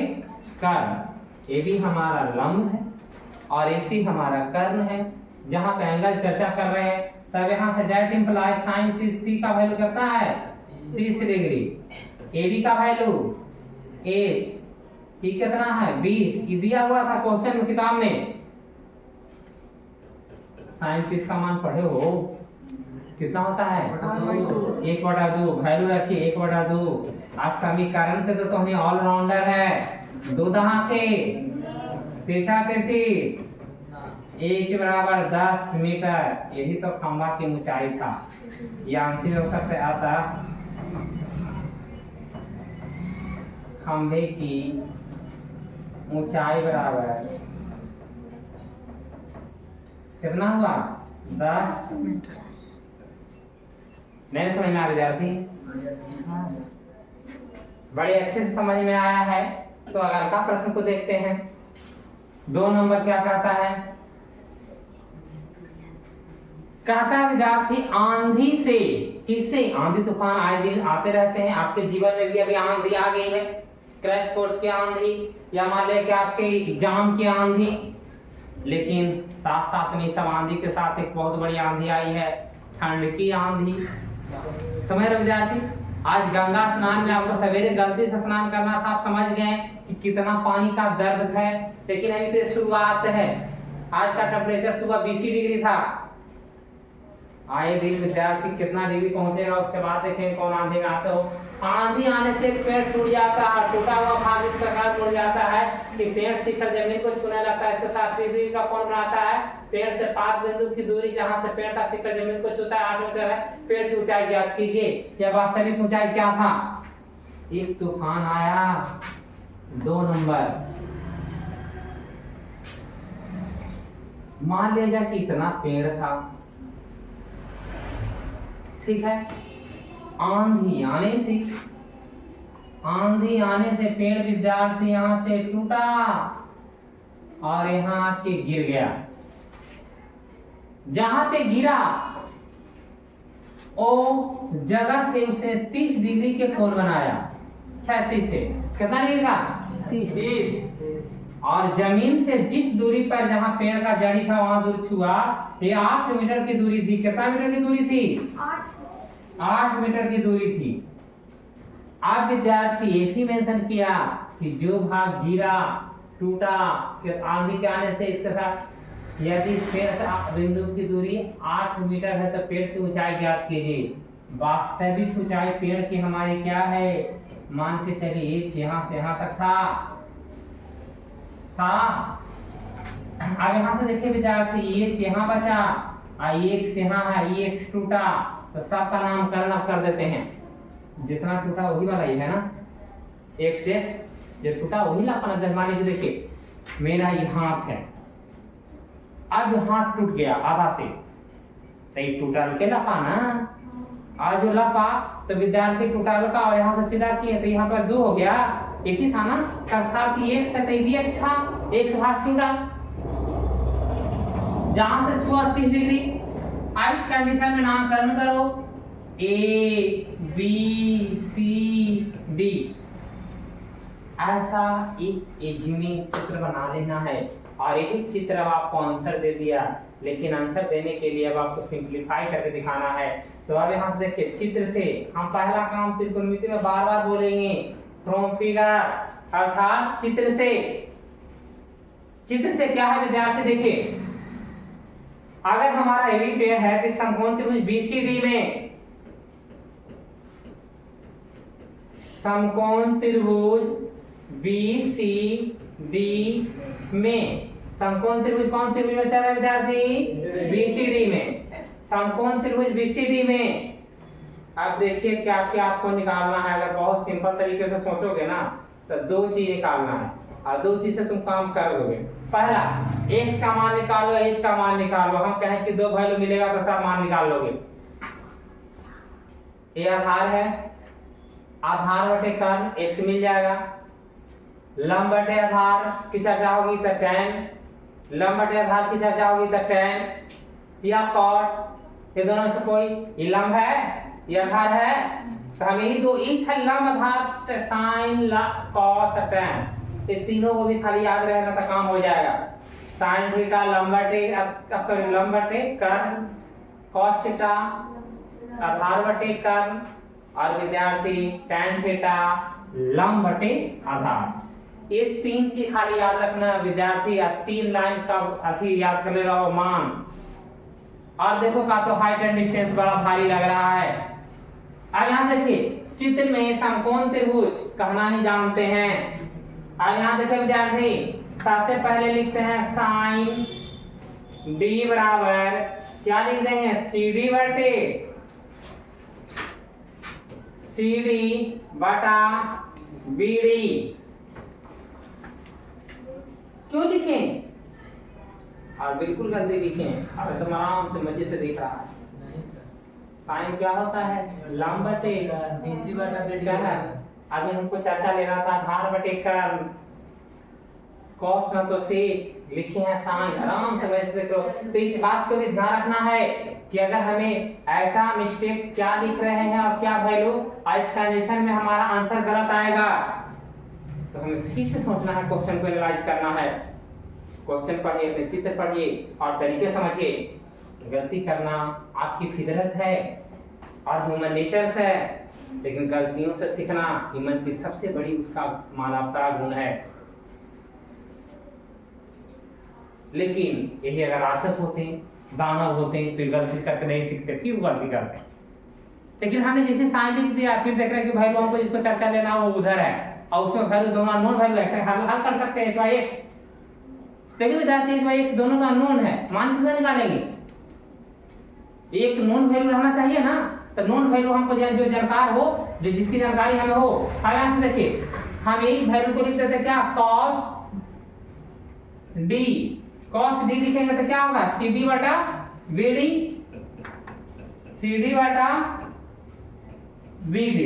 कर्ण। ए बी हमारा लंब है और ए सी हमारा कर्ण है। जहां पे एंगल चर्चा कर रहे हैं, तब यहां से डायरेक्ट इंप्लाई साइन 30 का वैल्यू करता है 30 डिग्री। ए बी का वैल्यू एच ये कितना है? 20। ये दिया हुआ था क्वेश्चन में, किताब में। साइन 30 का मान पढ़े हो? कितना होता है? 1/2। वैल्यू रखिए 1/2। आज समीकरण के तो हमें ऑलराउंडर है। दो दहा के तेजा तेजी एक बराबर 10 मीटर। यही तो खंभा की ऊंचाई था। यांत्रिक औसत से आता खंभे की ऊंचाई बराबर कितना हुआ? 10 मीटर। नहीं समझ में आ विद्यार्थी? बड़े अच्छे से समझ में आया है। तो अगर का प्रश्न को देखते हैं। 2 नंबर क्या कहता है? कहता है विद्यार्थी आंधी से, किससे? आंधी तूफान आए दिन आते रहते हैं, आपके जीवन में भी अभी आंधी आ गई है। क्रैश कोर्स की आंधी, या मान ले कि आपके एग्जाम की आंधी। लेकिन साथ साथ में सब आंधी के साथ एक बहुत बड़ी आंधी आई है, ठंड की आंधी। समझ रहे विद्यार्थी? आज गंगा स्नान में आपको सवेरे गलती से स्नान करना था, आप समझ गए कि कितना पानी का दर्द है। लेकिन अभी तो शुरुआत है। आज का टेम्परेचर सुबह 20 डिग्री था। आए दिन विद्यार्थी कितना डिग्री पहुंचेगा, उसके बाद देखें कौन आंधी में आते हो। आंधी आने से पेड़ टूट जाता है, टूटा हुआ भाग इस प्रकार टूट जाता है कि पेड़ शिखर जमीन को छूने लगता है। इसके साथ दूरी का कौन बनाता है? पेड़ से 5 बिंदु की दूरी, जहां से पेड़ का शिखर जमीन को छूता है 8 मीटर है। पेड़ की ऊंचाई ज्ञात कीजिए। यह वास्तविक ऊंचाई क्या था? एक तूफान आया। 2 नंबर, मान लीजिए कि इतना पेड़ था, ठीक है। आंधी आने से पेड़ विद्यार्थी यहां से टूटा और यहां आके गिर गया। जहां पे गिरा ओ जगह से उसे 30 डिग्री के कोण बनाया। 36 से कितना डिग्री था? 30। और जमीन से जिस दूरी पर जहां पेड़ का जड़ी था वहां दूर छुआ, ये 8 मीटर की दूरी थी। कितना मीटर की दूरी थी? 8 मीटर की दूरी थी। अब विद्यार्थी एक ही मेंशन किया कि जो भाग गिरा टूटा आंधी के आने से, इसके साथ यदि पेड़ से बिंदु की दूरी 8 मीटर है तो पेड़ की ऊंचाई ज्ञात कीजिए। वास्तविक ऊंचाई पेड़ की हमारी क्या है? मान के चलिए यहाँ से यहाँ तक था। अब यहाँ से देखिए विद्यार्थी, ये यहाँ बचा, एक से यहाँ है, एक टूटा, तो सबका नामकरण आप कर देते हैं। जितना टूटा वही वाला ही है ना, x जो टूटा वही ला अपना। मान लीजिए देखिए मेरा ये हाथ है, अब हाथ टूट गया आधा से, तो ये टूटा के लपा ना। आज जो लपा तो विद्यार्थी टूटा लगा और यहाँ से सीधा किए तो यहाँ पर 2 हो गया। एक ही था ना, अर्थात x है तो ये भी x था, एक हाथ टूटा जहां से छुआ 30 डिग्री। अब इस कंडीशन में नामकरण करो A B C D। ऐसा एक एज्यूमिंग चित्र बना लेना है और एक चित्र अब आपको आंसर दे दिया, लेकिन आंसर देने के लिए अब आपको सिंपलीफाई करके दिखाना है। तो अब यहाँ से देखिए चित्र से हम पहला काम त्रिकोणमिति में बार बार बोलेंगे, फ्रॉम फिगर, अर्थात चित्र से। चित्र से क्या है विद्यार्थी, देखिए अगर हमारा एबी पेड़ है तो समकोण त्रिभुज बीसीडी में, समकोण त्रिभुज बीसीडी में, समकोण त्रिभुज कौन त्रिभुज में चल रहा है विद्यार्थी, बीसीडी में, समकोण त्रिभुज बीसीडी में। अब देखिए क्या क्या आपको निकालना है। अगर बहुत सिंपल तरीके से सोचोगे ना तो दो चीज निकालना है और दो चीज से तुम काम कर दोगे। पहला x का मान निकालो, h का मान निकालो। हम कहें कि दो वैल्यू मिलेगा तो सब मान निकाल लोगे। ये आधार है, आधार बटे कर्ण x मिल जाएगा, लंब बटे आधार की चर्चा होगी तो tan, लंब बटे आधार की चर्चा होगी तो tan या cot, ये दोनों में से कोई, ये लंब है ये आधार है, तो हम यही दो एक खाली लंब आधार sin cos tan, ये तीनों को भी खाली याद रहना तो काम हो जाएगा। sin थीटा लंब बटे कर्ण, cos थीटा आधार बटे कर्ण और विद्यार्थी tan थीटा लंब बटे आधार। ये तीन चीज खाली याद रखना विद्यार्थी, या तीन लाइन का अभी याद कर ले रहो मान। और देखो का तो हाइट एंड डिस्टेंस बड़ा भारी लग रहा है। अब यहाँ देखिए चित्र में समकोण त्रिभुज कहना ही जानते हैं। अब यहाँ देखिए विद्यार्थी सबसे पहले लिखते हैं साइन डी बराबर क्या लिख देंगे, CD बटे CD बटा BD। क्यों लिखें और बिल्कुल गलती लिखें, अब तुम आराम से मजे से देख रहा है। साइन क्या होता है, लंब बटे BC बटा BD है। अभी हमको चर्चा लेना था आधार बटे कर्ण, कॉस ना तो से लिखे हैं साइन, आराम से वैसे देखो। तो इस बात को भी ध्यान रखना है कि अगर हमें ऐसा मिस्टेक क्या लिख रहे हैं और क्या वैल्यू, इस कंडीशन में हमारा आंसर गलत आएगा तो हमें फिर से सोचना है, क्वेश्चन को एनालाइज करना है। क्वेश्चन पढ़िए, अपने चित्र पढ़िए और तरीके समझिए। गलती करना आपकी फितरत है और ह्यूमन नेचर्स है, लेकिन गलतियों से सीखना ह्यूमन की सबसे बड़ी उसका मानवता गुण है। लेकिन यही अगर राक्षस होते, दानव होते तो गलती करके नहीं सीखते, क्यों गलती करते। लेकिन हमने जैसे साइन लिख दिया, फिर देख रहे हैं कि वैल्यू हमको जिसको चर्चा लेना वो उधर है और उसमें वैल्यू दोनों अननोन वैल्यू ऐसे हल कर सकते हैं h/x, लेकिन विद्यार्थी h/x दोनों तो अननोन है, मान किसका निकालेंगे। एक नोन वैल्यू रहना चाहिए ना, तो नोन वैल्यू हमको जो जानकार हो, जो जिसकी जानकारी हमें हो। यहाँ से देखिए हम यही वैल्यू को लिख देते क्या, cos d लिखेंगे तो क्या होगा, CD बटा BD, CD बटा BD।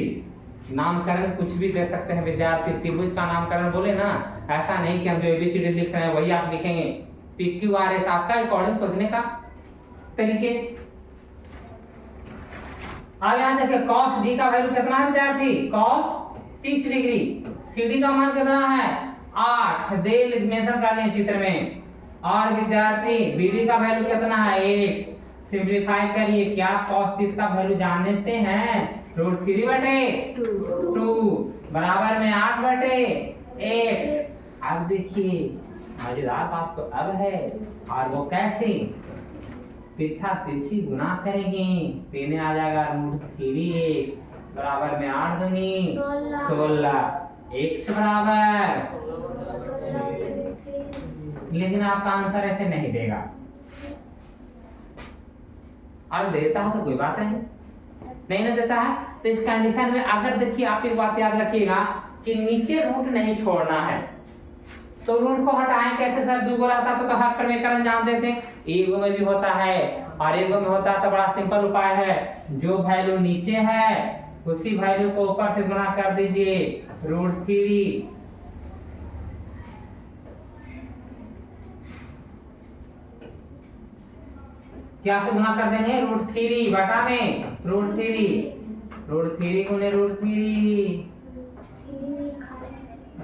नामकरण कुछ भी दे सकते हैं विद्यार्थी, त्रिभुज का नामकरण बोले ना, ऐसा नहीं कि हम जो ABCD लिख रहे हैं वही आप लिखेंगे। PQRS आपका अकॉर्डिंग सोचने का तरीके। अब यहाँ देखिए cos d का वैल्यू कितना है विद्यार्थी, cos 30 डिग्री, CD का मान कितना है 8, दे मेंशन कर लें चित्र में। और विद्यार्थी BD का वैल्यू कितना है x, सिंपलीफाई करिए, क्या cos 30 का वैल्यू जान लेते हैं, √3 बटे 2 बराबर में 8 बटे x। अब देखिए मजेदार बात तो अब है, और वो कैसे, तिरछा तिरछी गुना करेंगे, देने आ जाएगा √3x बराबर में 8 दूनी 16, x बराबर, लेकिन आपका आंसर ऐसे नहीं देगा। और देता है तो कोई बात नहीं ना देता है तो इस कंडीशन में अगर देखिए आप एक बात याद रखिएगा कि नीचे रूट नहीं छोड़ना है। तो रूट को हटाएं कैसे सर, दो रहता तो हर समीकरण जान देते, एक में भी होता है और एक में होता है। तो बड़ा सिंपल उपाय है, जो वैल्यू नीचे है उसी वैल्यू को ऊपर से गुणा कर दीजिए, √3 क्या से गुना कर देंगे, √3 बटा में √3 गुने √3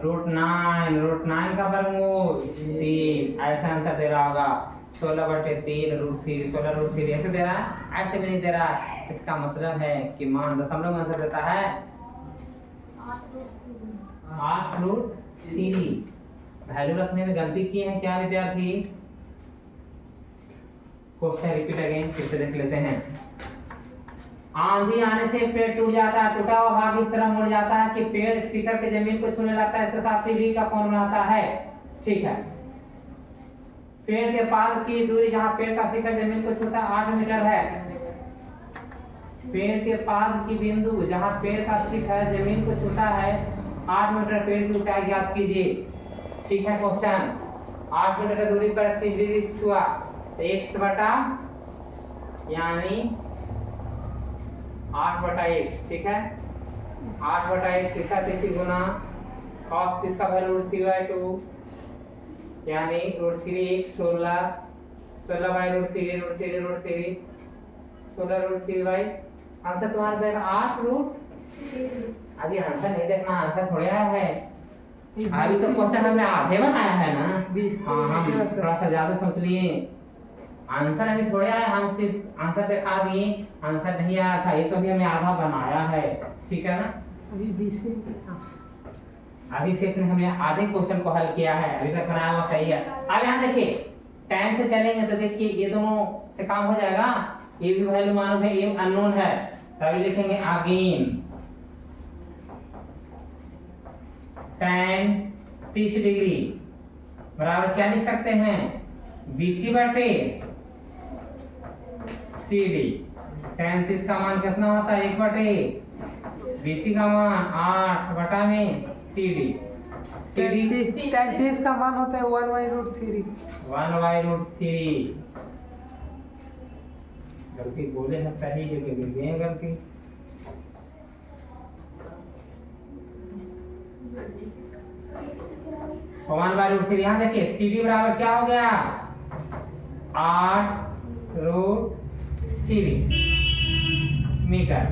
√9 का वर्गमूल 3, ऐसा आंसर दे रहा होगा। 16/3 √3, 16√3 ऐसे दे रहा है, ऐसे भी नहीं दे रहा है। इसका मतलब है कि मान दशमलव में आंसर देता है 8√3। वैल्यू रखने में गलती की है क्या विद्यार्थी? क्वेश्चन रिपीट अगेन, फिर से देख लेते हैं। आंधी आने से पेड़ टूट जाता है, टूटा हुआ भाग इस तरह मुड़ जाता है कि पेड़ शिखर के जमीन को छूने लगता है, इसके साथ ही का कोण बनाता है। ठीक है, पेड़ के पास की दूरी जहां पेड़ का शिखर जमीन को छूता है 8 मीटर है। पेड़ के पास की बिंदु जहां पेड़ का शिखर जमीन को छूता है 8 मीटर, पेड़ की ऊंचाई ज्ञात कीजिए। ठीक है, क्वेश्चन 8 मीटर की दूरी पर 30 डिग्री छुआ तो x बटा यानी 8/x। ठीक है, 8/x किसका 30 गुना cos 30 का वैल्यू √3/2 यानी √3x 16 16/√3 16√3 आंसर तुम्हारा देगा 8√। अभी आंसर नहीं देखना, आंसर थोड़ा है। अभी तो क्वेश्चन हमने आधे बनाया है ना। हाँ, हम थोड़ा सा ज्यादा सोच लिए। आंसर अभी थोड़ा है, हम सिर्फ आंसर दिखा दिए, आंसर नहीं आया था। ये तो भी हमने आधा बनाया है। ठीक है ना, अभी सिर्फ हमने आधे क्वेश्चन को हल किया है, अभी तक बनाया हुआ सही है। अब यहाँ देखिए टाइम से चलेंगे तो देखिए ये दोनों से काम हो जाएगा। ये भी वैल्यू मालूम है, ये अननोन है, तभी लिखेंगे अगेन tan 30 डिग्री बराबर क्या लिख सकते हैं? BC/CD। tan 30 का मान कितना होता है? 1/BC का मान 8/CD। tan 30 का मान होता है 1/√3। 1/√3 गलती बोले हैं, सही जगह लिख दिए गलती। तो 1/√3 यहाँ देखिए CD बराबर क्या हो गया? 8√3 मीटर।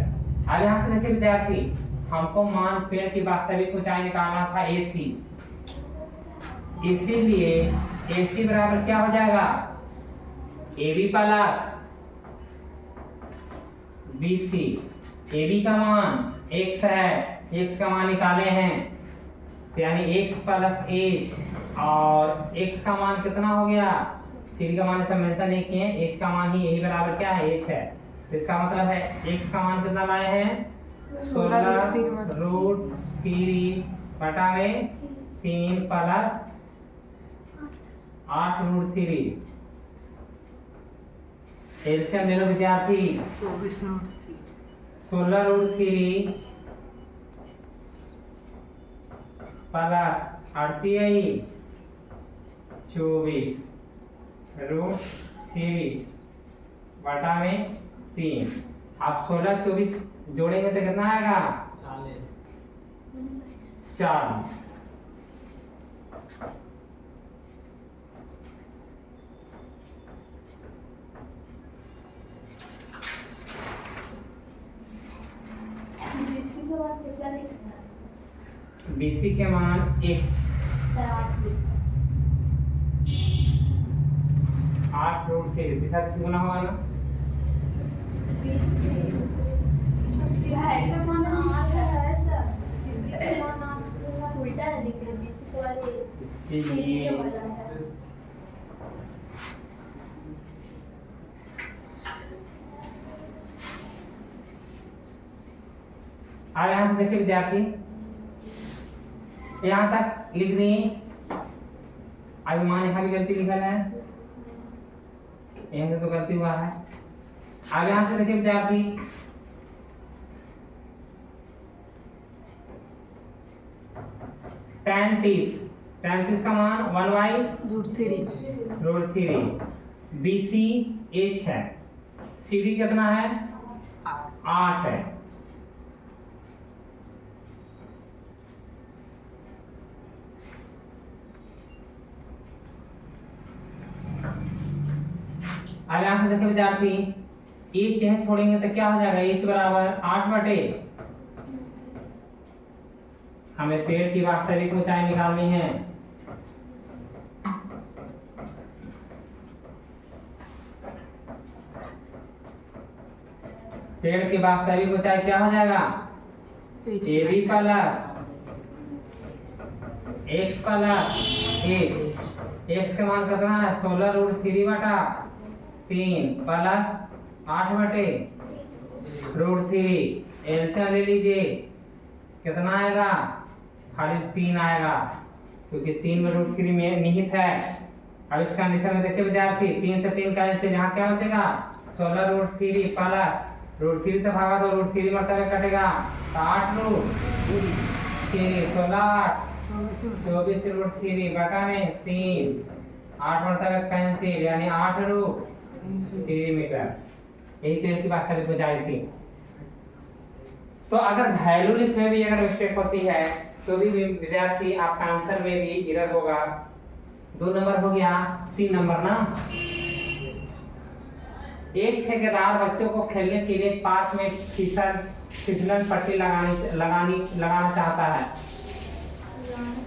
अब यहाँ से देखिए विद्यार्थी, हमको मान पेड़ की वास्तविक ऊंचाई निकालना था AC, इसीलिए AC बराबर क्या हो जाएगा? AB plus BC। AB का मान x है, x का मान निकाले हैं यानी x प्लस h, और x का मान कितना हो गया? CD का मान ऐसा मेंशन नहीं किए, h का मान ही यही बराबर क्या है? h है। तो इसका मतलब है x का मान कितना लाए हैं? 16√3 बटा में 3 प्लस 8√3। एलसीएम ले लो विद्यार्थी। 16√3 प्लस 24√3 बटा में 3। आप 16-24 जोड़ेंगे तो कितना आएगा? 40। BC के मान 1 8√3 दिशा किसी गुना होगा ना? अब यहाँ से देखिए विद्यार्थी, यहाँ तक लिख दिए। अब मान यहाँ भी गलती लिखा है, यहाँ से तो गलती हुआ है। अब यहाँ से देखिए विद्यार्थी, tan 30 का मान 1/√3। BC h है, CD कितना है? 8 है। अब यहाँ से देखिए विद्यार्थी, h यहाँ छोड़ेंगे तो क्या हो जाएगा? h बराबर 8 बटे हमें पेड़ की वास्तविक ऊंचाई निकालनी है। पेड़ की वास्तविक ऊंचाई क्या हो जाएगा? A B plus x plus x का मान कितना है? 16√3/3 प्लस 8/√3। एलसीएम ले लीजिए, कितना आएगा? खाली 3 आएगा, क्योंकि 3/√3 में निहित है। अब इस कंडीशन में देखिए विद्यार्थी, 3 से 3 कैंसिल, यहाँ क्या बचेगा? 16√3 प्लस √3 से भागा तो √3 मरतबे कटेगा, 8√3 16 24√3 बटा में 3, 8 मरतबे कैंसिल, यानी 8√3 मीटर। यही पेड़ की वास्तविक ऊंचाई थी। तो अगर वैल्यू लिस्ट में भी अगर मिस्टेक होती है तो भी विद्यार्थी आपका आंसर में भी एरर होगा। 2 नंबर हो गया। 3 नंबर ना, एक ठेकेदार बच्चों को खेलने के लिए पार्क में फिसलन पट्टी लगाना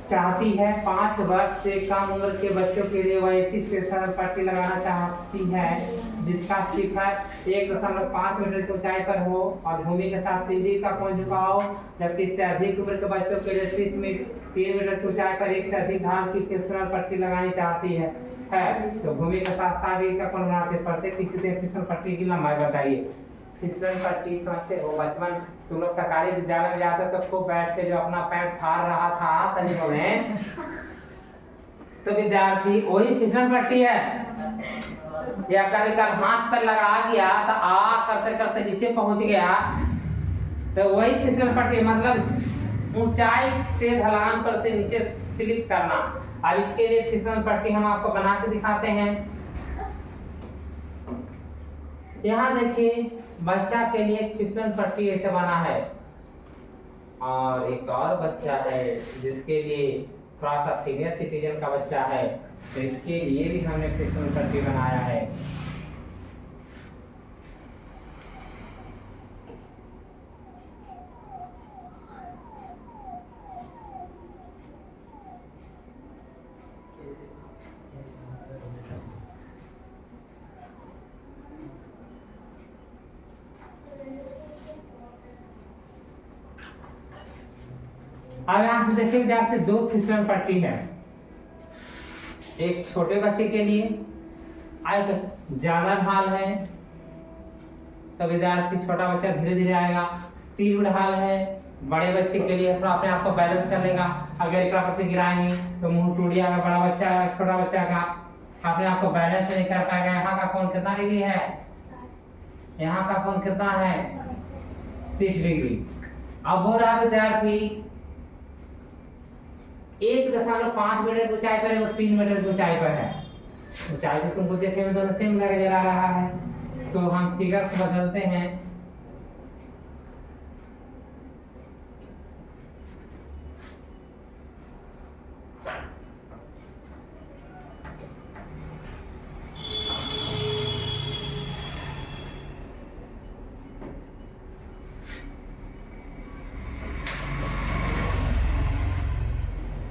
चाहती है। 5 वर्ष से कम उम्र के बच्चों के लिए वह ऐसी फिसलन पट्टी लगाना चाहती है जिसका शिखर 1.5 मीटर की ऊंचाई पर हो और भूमि के साथ सीधी का कोण झुकाव, जबकि इससे अधिक उम्र के बच्चों के लिए 3 मीटर की ऊंचाई पर एक से अधिक ढाल की फिसलन पट्टी लगानी चाहती है। तो भूमि के साथ 60 डिग्री का कोण बनाते प्रत्येक फिसलन पट्टी की लंबाई बताइए। फिसलन पट्टी समझते हो? बचपन तुम लोग सरकारी विद्यालय में जाते तो खूब बैठ के जो अपना पैंट फाड़ रहा था तनिकों में, तो विद्यार्थी वही फिसलन पट्टी है। या कभी कल हाथ पर लगा गया तो आ करते करते नीचे पहुंच गया, तो वही फिसलन पट्टी, मतलब ऊंचाई से ढलान पर से नीचे स्लिप करना। अब इसके लिए फिसलन पट्टी हम आपको बना के दिखाते हैं। यहाँ देखिए, बच्चा के लिए फिसलन पट्टी ऐसे बना है, और एक और बच्चा है जिसके लिए थोड़ा सा सीनियर सिटीजन का बच्चा है, तो इसके लिए भी हमने फिसलन पट्टी बनाया है। अब यहाँ से देखिए विद्यार्थी, 2 फिसलन पट्टी है, एक छोटे बच्चे के लिए, एक ज्यादा ढाल है, तो विद्यार्थी छोटा बच्चा धीरे धीरे आएगा। 3 ढाल है, बड़े बच्चे के लिए थोड़ा अपने आप को बैलेंस कर लेगा। अगर एक पर से गिराएंगे तो मुंह टूट जाएगा, बड़ा बच्चा छोटा बच्चा का अपने आप को बैलेंस नहीं कर पाएगा। यहाँ का कोण कितना डिग्री है? यहाँ का कोण कितना है? 30 डिग्री। अब बोल रहा विद्यार्थी 1.5 मीटर की ऊंचाई पर है, वो 3 मीटर की ऊंचाई पर है। ऊंचाई तो तुमको देखने में दोनों सेम लगे जला रहा है। सो हम फिगर को बदलते हैं।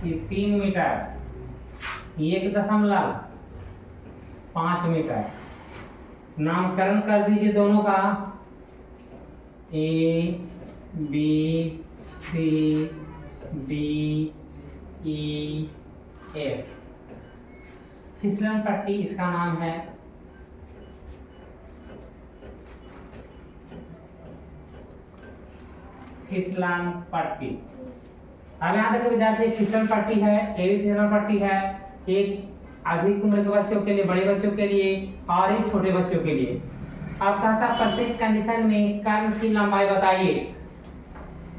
ये 3 मीटर, 1.5 मीटर। नामकरण कर दीजिए दोनों का, A B C D E F। फिसलन पट्टी इसका नाम है। फिसलन पट्टी। अब यहाँ तक विद्यार्थी फिसलन पट्टी है, एवी फिसलन पट्टी है, एक अधिक उम्र के बच्चों के लिए, बड़े बच्चों के लिए, और एक छोटे बच्चों के लिए। अब कहता प्रत्येक कंडीशन में कर्व की लंबाई बताइए।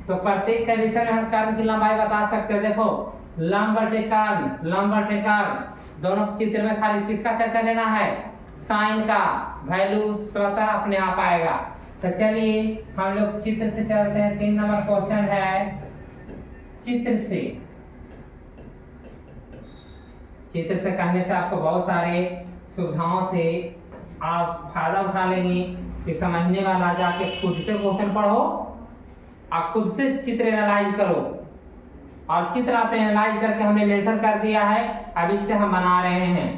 तो प्रत्येक कंडीशन में हम कर्व की लंबाई बता सकते हैं। देखो, लंब बटे कर्व दोनों चित्र में खाली किसका चर्चा लेना है? साइन का। वैल्यू स्वतः अपने आप आएगा। तो चलिए हम लोग चित्र से चलते हैं। 3 नंबर क्वेश्चन है चित्र से कहने से आपको बहुत सारे सुविधाओं से आप फायदा उठा लेंगे कि समझने वाला जाके खुद से क्वेश्चन पढ़ो और खुद से चित्र एनालाइज करो। और चित्र आपने एनालाइज करके हमने मेंशन कर दिया है। अब इससे हम बना रहे हैं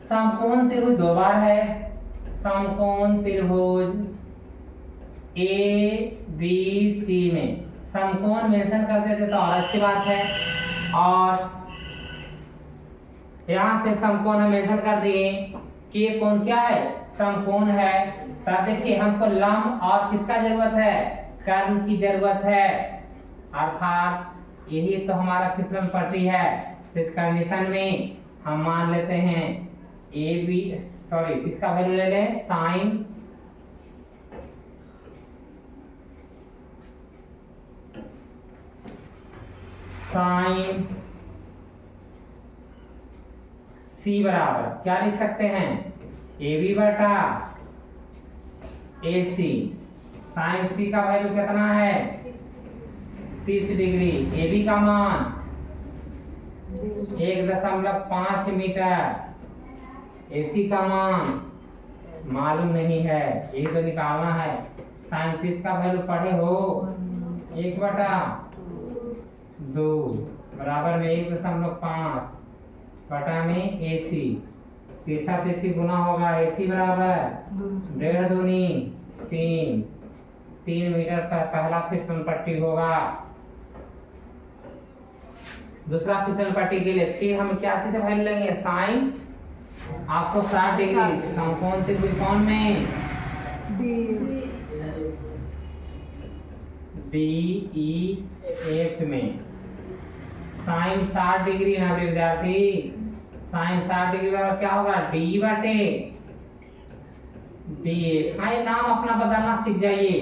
समकोण त्रिभुज। दो बार है समकोण त्रिभुज ABC में समकोण मेंशन कर देते तो और अच्छी बात है। और यहां से समकोण हम मेंशन कर दिए कि ये कोण क्या है, समकोण है। तब देखिए हमको लंब और किसका जरूरत है, कर्ण की जरूरत है, अर्थात यही तो हमारा फिसलन पट्टी है। तो इस कंडीशन में हम मान लेते हैं किसका वैल्यू ले लें, साइन C बराबर क्या लिख सकते हैं, AB बटा AC। साइन C का वैल्यू कितना है, 30 डिग्री। AB का मान 1.5 मीटर। AC का मान मालूम नहीं है, यही तो निकालना है। साइन 30 का वैल्यू पढ़े हो, 1/2 बराबर में 1.5 बटा में AC। 30 गुना होगा, AC बराबर 1.5 दूनी 3 मीटर का पहला फिसलन पट्टी होगा। दूसरा फिसलन पट्टी के लिए फिर हम क्या से वैल्यू लेंगे, साइन आपको 60 डिग्री समकोण त्रिभुज कौन में DEF में साइन 60 डिग्री ना विद्यार्थी, साइन 60 डिग्री बराबर क्या होगा, D बटे DF। हाँ, ये नाम अपना बदलना सीख जाइए,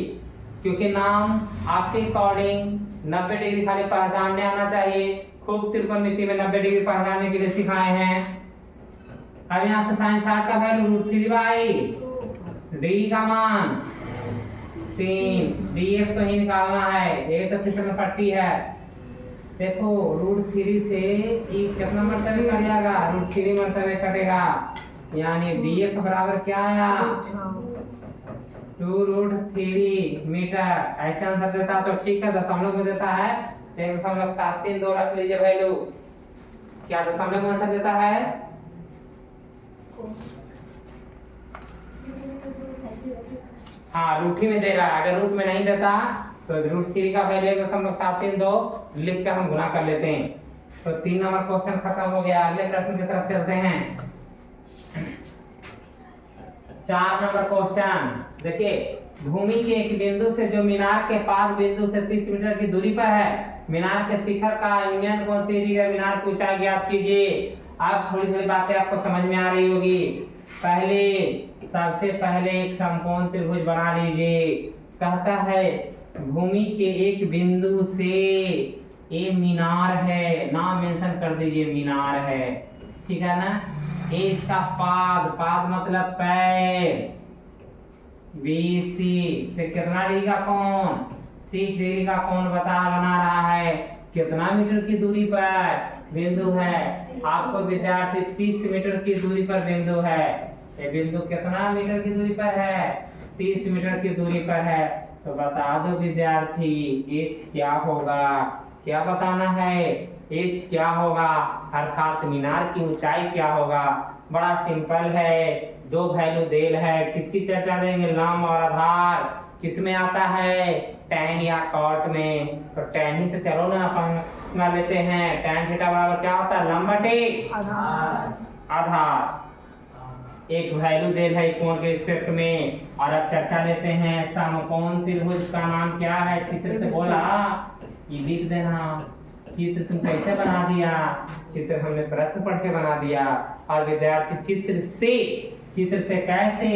क्योंकि नाम आपके अकॉर्डिंग 90 डिग्री खाली पहचानने आना चाहिए। खूब त्रिकोणमिति में 90 डिग्री पहचानने के लिए सिखाए हैं। अब यहाँ से साइन 60 का वैल्यू √3/, D का मान 3, DF तो ही निकालना है, ये तो फिसलन पट्टी है। देखो √3 से कितना मरतबे कट जाएगा, √3 मरतबे कटेगा, यानी DF बराबर क्या आया, 2√3 मीटर। ऐसे आंसर देता तो ठीक है, दशमलव में देता है 1.732 रख लीजिए वैल्यू। क्या दशमलव में आंसर देता है, हाँ √3 में दे रहा है। अगर रूट में नहीं देता तो √3 का वैल्यू 1.732 लिख कर हम गुना कर लेते हैं। तो 3 नंबर क्वेश्चन खत्म हो गया। अगले प्रश्न की तरफ चलते हैं। 4 नंबर क्वेश्चन देखिए, भूमि के एक बिंदु से जो मीनार के पास बिंदु से 30 मीटर की दूरी पर है, मीनार के शिखर का यूनियन कोण 30 डिग्री, मीनार की ऊंचाई ज्ञात कीजिए। अब थोड़ी थोड़ी बातें आपको समझ में आ रही होगी। सबसे पहले एक समकोण त्रिभुज बना लीजिए। कहता है भूमि के एक बिंदु से ये मीनार है, नाम मेंशन कर दीजिए, मीनार है, ठीक है ना। ये इसका पाद मतलब पैर, BC से कितना डिग्री का कोण, 30 डिग्री का कोण बना रहा है। कितना मीटर की दूरी पर बिंदु है, आपको विद्यार्थी 30 मीटर की दूरी पर बिंदु है। ये बिंदु कितना मीटर की दूरी पर है, 30 मीटर की दूरी पर है। तो बता दो विद्यार्थी H क्या होगा, क्या बताना है, H क्या होगा, अर्थात मीनार की ऊंचाई क्या होगा। बड़ा सिंपल है, 2 वैल्यू देल है। किसकी चर्चा देंगे, लंब और आधार। किसमें आता है, टैन या कॉट में। तो टैन ही से चलो ना अपन लेते हैं। टैन थीटा बराबर क्या होता है, लंब बटे आधार। एक वैल्यू देल है कोण के रिस्पेक्ट में। और अब चर्चा लेते हैं समकोण त्रिभुज का नाम क्या है। चित्र से बोला ये लिख देना। चित्र तुम कैसे बना दिया, चित्र हमने प्रश्न पढ़ के बना दिया। और विद्यार्थी चित्र से कैसे,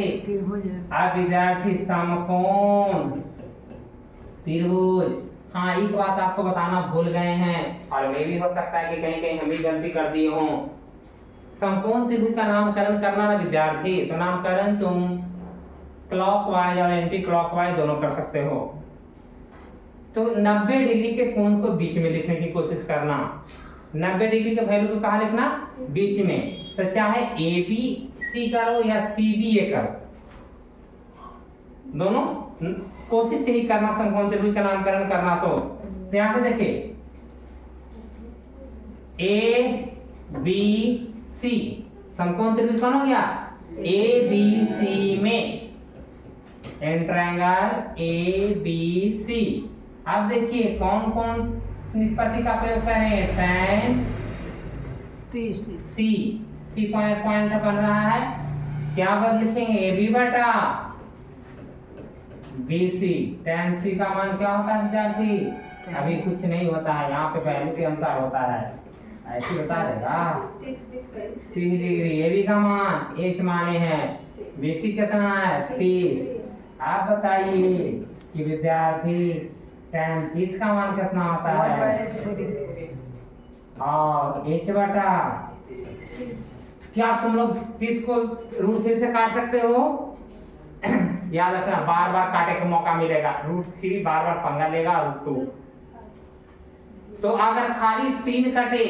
अब विद्यार्थी समकोण त्रिभुज। हाँ, एक बात आपको बताना भूल गए हैं, और मे भी हो सकता है कि कहीं कहीं हम भी गलती कर दिए हों। समकोण त्रिभुज का नामकरण करना ना विद्यार्थी, तो नामकरण तुम क्लॉकवाइज और एंटी क्लॉकवाइज दोनों कर सकते हो। तो 90 डिग्री के कोण को बीच में लिखने की कोशिश करना। 90 डिग्री के वैल्यू को कहाँ लिखना, बीच में। तो चाहे ABC करो या CBA करो, दोनों कोशिश यही करना समकोण त्रिभुज का नामकरण करना। तो यहाँ से देखिए ए बी सी, समकोण त्रिभुज कौन हो गया? ए बी सी में, in triangle A B C. अब देखिए कौन कौन निष्पत्ति का प्रयोग करें? tan सी, सी पॉइंट बन रहा है, क्या बद लिखेंगे? ए बी बटा बी सी। tan सी का मान क्या होता है विद्यार्थी? अभी कुछ नहीं होता है, यहाँ पे वैल्यू के अनुसार होता है, ऐसे बता देगा 30 डिग्री। ए बी का मान एच माने हैं, बी सी कितना है? 30। आप बताइए कि विद्यार्थी tan 30 का मान कितना होता है? और एच बटा, क्या तुम लोग 30 को √3 से काट सकते हो? याद रखना, बार बार काटे का मौका मिलेगा, √3 बार बार पंगा लेगा, √2। तो अगर खाली 3 कटे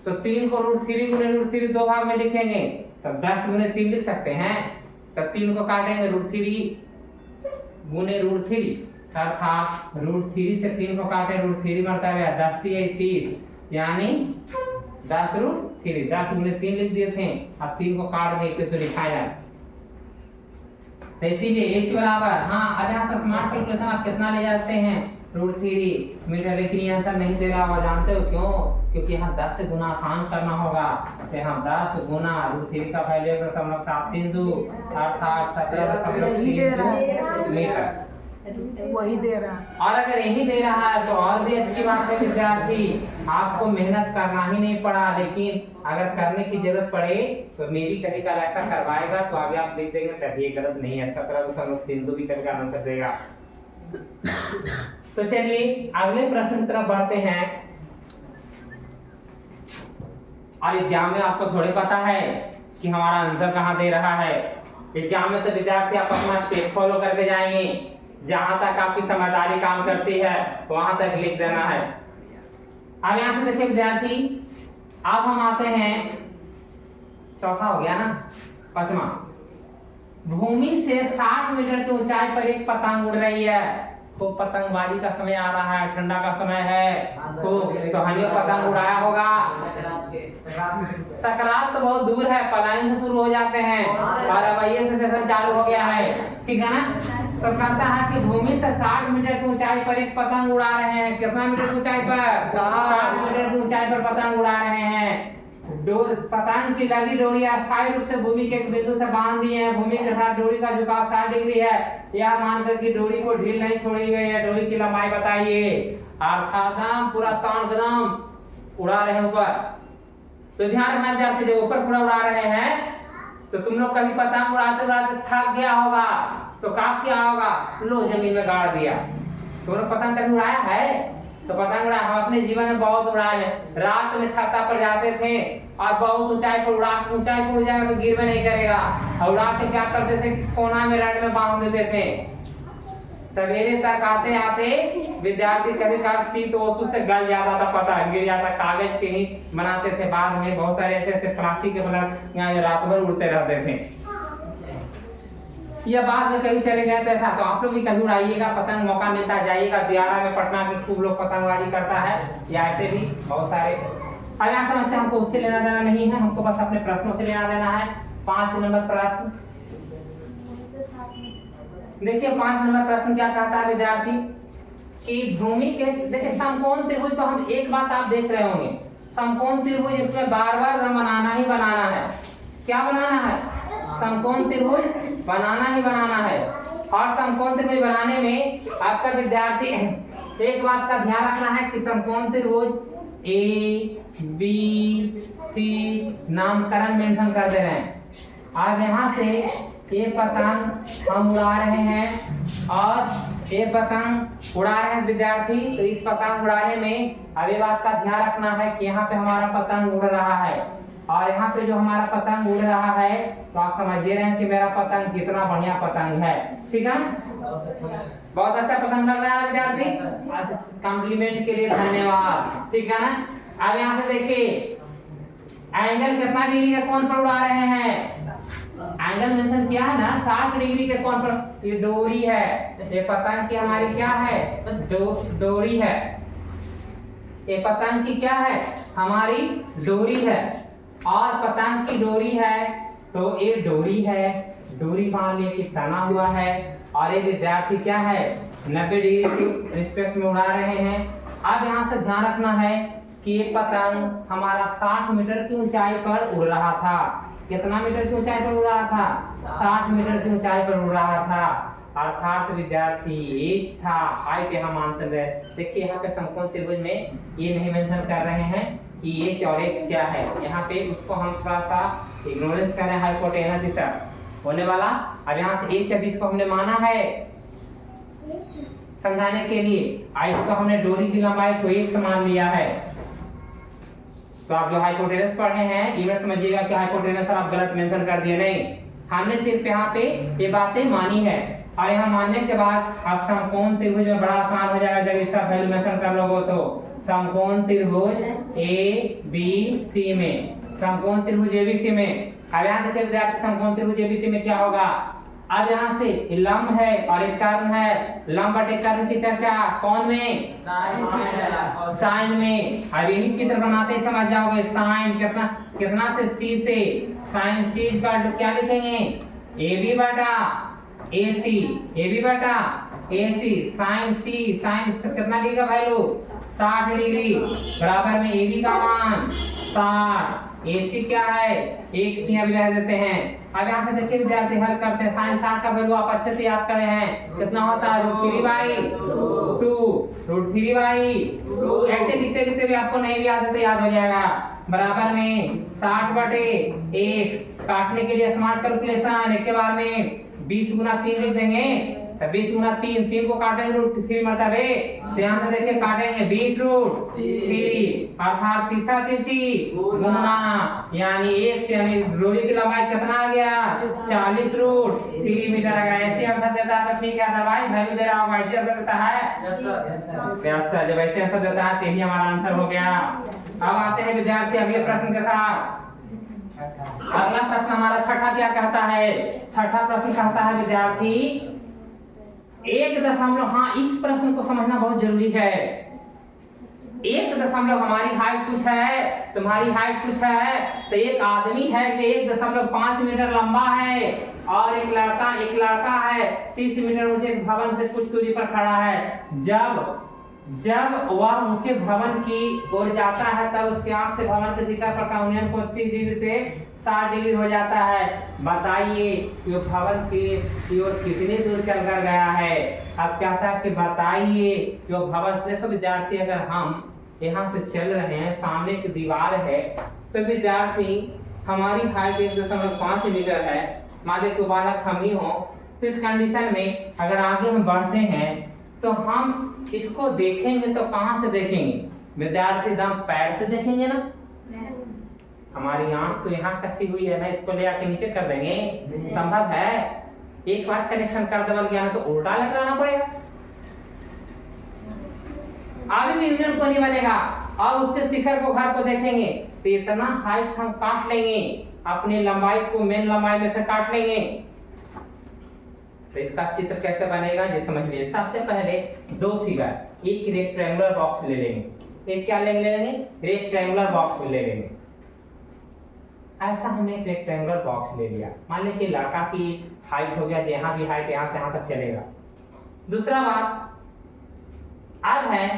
तो 3 को √3 गुने √3 दो भाग में लिखेंगे, तब 10 गुने 3 लिख सकते हैं। तब 3 को काटेंगे √3 गुने √3, अर्थात √3 से 3 को काटे, √3 मरता है 10 30, यानी 10√3, 10 गुने 3 लिख दिए थे। अब 3 को काट देते तो लिखा जाए, तो इसीलिए h बराबर, हाँ अब यहाँ से स्मार्ट कैलकुलेशन आप कितना ले जाते हैं? √3 मीटर। लेकिन ये आंसर नहीं दे रहा होगा, जानते हो क्यों? क्योंकि यहाँ 10 से गुना आसान करना होगा, तो यहाँ 10 गुना √3 का वैल्यू 732 अर्थात 17.32 मीटर वही दे रहा है। और अगर यही दे रहा है तो और भी अच्छी बात है विद्यार्थी, आपको मेहनत करना ही नहीं पड़ा। लेकिन अगर करने की जरूरत पड़े तो मेरी कभी कल ऐसा करवाएगा तो आगे आप देख देंगे तभी ये गलत नहीं है। 17.32 भी कभी आंसर देगा। तो चलिए अगले प्रश्न की तरफ बढ़ते हैं। और एग्जाम में आपको थोड़े पता है कि हमारा आंसर कहाँ दे रहा है। एग्जाम में तो विद्यार्थी आप अपना स्टेप फॉलो करके जाएंगे, जहां तक आपकी समझदारी काम करती है वहां तक लिख देना है। अब यहां से देखिए विद्यार्थी, अब हम आते हैं, चौथा हो गया ना, पांचवा। भूमि से 60 मीटर की ऊंचाई पर एक पतंग उड़ रही है। तो पतंगबाजी का समय आ रहा है, ठंडा का समय है, तो हनियो पतंग उड़ाया होगा। सकरात तो बहुत दूर है, पलायन से शुरू हो जाते हैं और अब से सेशन चालू हो गया है, ठीक है ना। तो कहता है कि भूमि से 60 मीटर की ऊंचाई पर एक पतंग उड़ा रहे हैं। कितना मीटर की ऊंचाई पर? 60 मीटर की ऊंचाई पर पतंग उड़ा रहे हैं। पतंग की लगी डोरी अस्थायी रूप से भूमि के एक बिंदु से बांध दी है। भूमि के साथ डोरी का झुकाव 60 डिग्री है। यह मानकर कि डोरी को ढील नहीं छोड़ी गई है। डोरी की लंबाई बताइए। अर्थात पूरा तान उड़ा रहे हैं ऊपर। तो ध्यान रखना, जैसे जब ऊपर पूरा उड़ा रहे हैं तो तुम लोग कभी पतंग उड़ाते उड़ाते थक गया होगा तो क्या होगा? लो जमीन में गाड़ दिया। तुम लोग पतंग कभी उड़ाया है? तो पतंग उड़ा, हम अपने जीवन में बहुत उड़ाए हैं। रात में छत्ता पर जाते थे और बहुत ऊंचाई पर उड़ जाएगा तो गिर में नहीं करेगा। और उड़ा के क्या करते थे? कोना में रड में बांध देते थे। सवेरे तक आते आते विद्यार्थी कभी कभी शीत ओसु से गल जाता था, पतंग गिर जाता। कागज के ही बनाते थे। बाद में बहुत सारे ऐसे प्लास्टिक के पतंग यहाँ रात भर उड़ते रहते थे। या बाद में कभी चले गए तो ऐसा, तो आप लोग भी कभी उड़ाइएगा पतंग, मौका मिलता जाइएगा। दियारा में पटना के खूब लोग पतंगबाजी करता है, या ऐसे भी बहुत सारे। अब यहाँ समझते हमको उससे लेना देना नहीं है, हमको बस अपने प्रश्नों से लेना देना है। 5 नंबर प्रश्न देखिए। 5 नंबर प्रश्न क्या कहता है विद्यार्थी कि भूमि के, देखिए समकोण त्रिभुज, तो हम एक बात आप देख रहे होंगे, समकोण त्रिभुज इसमें बार बार बनाना ही बनाना है। क्या बनाना है? समकोण त्रिभुज बनाना ही बनाना है। और समकोण त्रिभुज बनाने में आपका विद्यार्थी एक बात का ध्यान रखना है कि समकोण त्रिभुज ए बी सी नामकरण मेंशन कर दे रहे हैं। अब यहाँ से ये पतंग हम उड़ा रहे हैं और ये पतंग उड़ा रहे हैं विद्यार्थी। तो इस पतंग उड़ाने में अब ये बात का ध्यान रखना है कि यहाँ पे हमारा पतंग उड़ रहा है और यहाँ पे जो हमारा पतंग उड़ रहा है, तो आप समझ रहे हैं कि मेरा पतंग कितना बढ़िया पतंग है, ठीक है। बहुत अच्छा पतंग लग रहा है विद्यार्थी, कॉम्प्लीमेंट के लिए धन्यवाद, ठीक है ना। अब यहाँ से देखिए एंगल कितना डिग्री के कोण पर उड़ा रहे हैं। एंगल मेंशन किया है ना, 60 डिग्री के कोण पर। ये डोरी है, ये पतंग की हमारी क्या है? डोरी है। ये पतंग की क्या है? हमारी डोरी है और पतंग की डोरी है, तो ये डोरी है, डोरी बांध लेके तना हुआ है और ये विद्यार्थी क्या है 90 डिग्री के रिस्पेक्ट में उड़ा रहे हैं। अब यहाँ से ध्यान रखना है कि ये पतंग हमारा 60 मीटर की ऊंचाई पर उड़ रहा था। कितना मीटर की ऊंचाई पर उड़ रहा था? 60 मीटर की ऊंचाई पर उड़ रहा था। अर्थात विद्यार्थी एज था, हाइट यहाँ मानसन है। देखिए यहाँ पे समकोण त्रिभुज में ये नहीं मेंशन कर रहे हैं कि एच और एक्स क्या है, यहाँ पे उसको हम थोड़ा सा इग्नोरेंस कर रहे हैं, हाइपोटेनस इस होने वाला। अब यहाँ से 126 को हमने माना है समझाने के लिए, इसको हमने डोरी की लंबाई को 1 समान लिया है। तो आप जो हाइपोटेनस पढ़े हैं ये मत समझिएगा कि हाइपोटेनस आप गलत मेंशन कर दिए, नहीं, हमने सिर्फ यहाँ पे ये बातें मानी है। और यहाँ मानने के बाद आप समकोण त्रिभुज में बड़ा आसान हो जाएगा जब इसका वैल्यू मेंशन कर लोगे। तो समकोण त्रिभुज ए बी सी में, समकोण त्रिभुज एबीसी में, अब यहाँ देखिए विद्यार्थी समकोण त्रिभुज एबीसी में क्या होगा। अब यहाँ से लंब है और एक कर्ण है, लंब बटे कर्ण की चर्चा कौन में? साइन में। अब यही चित्र बनाते ही समझ जाओगे। साइन कितना से सी से, साइन सी का क्या लिखेंगे? ए बी बटा ए सी, ए बी बटा ए सी, साइन सी, साइन कितना डिग्री का वैल्यू? 60 डिग्री, बराबर में ए बी का मान 60, AC क्या है? एक सी अभी रह देते हैं। अब यहाँ से देखिए विद्यार्थी हल करते हैं। साइन 60 का वैल्यू आप अच्छे से याद करे हैं, कितना होता है? √3/2। ऐसे लिखते लिखते भी आपको नहीं भी याद है तो याद हो जाएगा। बराबर में 60 बटे 1, काटने के लिए स्मार्ट कैलकुलेशन एक के बार में 20 गुना 3 लिख देंगे, तो 20 गुना 3 को काटेंगे √3 मरतबे, तो यहाँ से देखिए काटेंगे 20√3, अर्थात तीसरा तिरछी गुना, यानी एक यानी डोरी की लंबाई कितना आ गया? 40√3 मीटर आ गया। ऐसे आंसर देता है तो ठीक है भाई, वैल्यू दे रहा होगा, ऐसे आंसर देता है। यस सर, जब ऐसे आंसर देता है तो यही हमारा आंसर हो गया। अब आते हैं विद्यार्थी अगले प्रश्न के साथ। अगला प्रश्न हमारा छठा क्या कहता है? छठा प्रश्न कहता है विद्यार्थी 1 हाँ, इस प्रश्न को समझना बहुत जरूरी है। 1 हमारी हाइट कुछ है, तुम्हारी हाइट कुछ है, तो एक आदमी है कि 1.5 मीटर लंबा है और एक लड़का है 30 मीटर ऊंचे भवन से कुछ दूरी पर खड़ा है। जब वह ऊंचे भवन की ओर जाता है तब उसकी आंख से भवन के शिखर पर का उन्नयन 30 डिग्री से 60 डिग्री हो जाता है। बताइए कि भवन की ओर कितनी दूर चलकर गया है। अब कहता है कि बताइए कि वो भवन से, देखो विद्यार्थी अगर हम यहाँ से चल रहे हैं, सामने की दीवार है, तो विद्यार्थी हमारी हाइट 1.5 मीटर है, मान लीजिए कि बालक हम ही हो, तो इस कंडीशन में अगर आगे हम बढ़ते हैं तो हम इसको देखेंगे तो कहाँ से देखेंगे विद्यार्थी? दम पैर से देखेंगे ना। हमारी आंख तो यहाँ कसी हुई है ना, इसको ले आके नीचे कर देंगे, संभव है? एक बार कनेक्शन कर देवल गया तो उल्टा लटकाना पड़ेगा, आगे भी यूनियन को नहीं बनेगा। और उसके शिखर को, घर को देखेंगे तो इतना हाइट हम काट लेंगे, अपनी लंबाई को मेन लंबाई में से काट लेंगे। तो इसका चित्र कैसे बनेगा ये समझ लीजिए। सबसे पहले 2 फिगर, एक रेक्टेंगुलर बॉक्स ले लेंगे। एक क्या ले लेंगे? रेक्टेंगुलर बॉक्स ले लेंगे। ऐसा हमने एक रेक्टेंगुलर बॉक्स ले लिया, मान लीजिए कि लड़का की हाइट हो गया, यहाँ भी हाइट यहाँ से यहाँ तक चलेगा। दूसरा बात अब है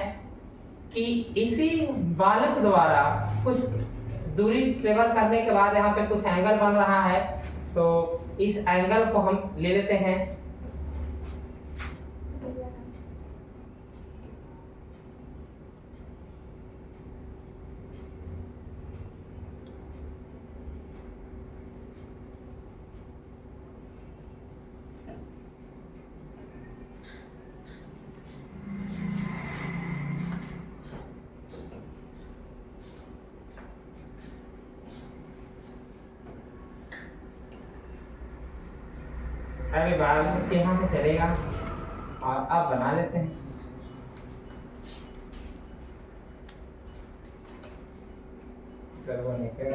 कि इसी बालक द्वारा कुछ दूरी ट्रेवल करने के बाद यहाँ पे कुछ एंगल बन रहा है, तो इस एंगल को हम ले लेते हैं अभी बालक यहाँ से चलेगा और अब बना लेते हैं। वो निकल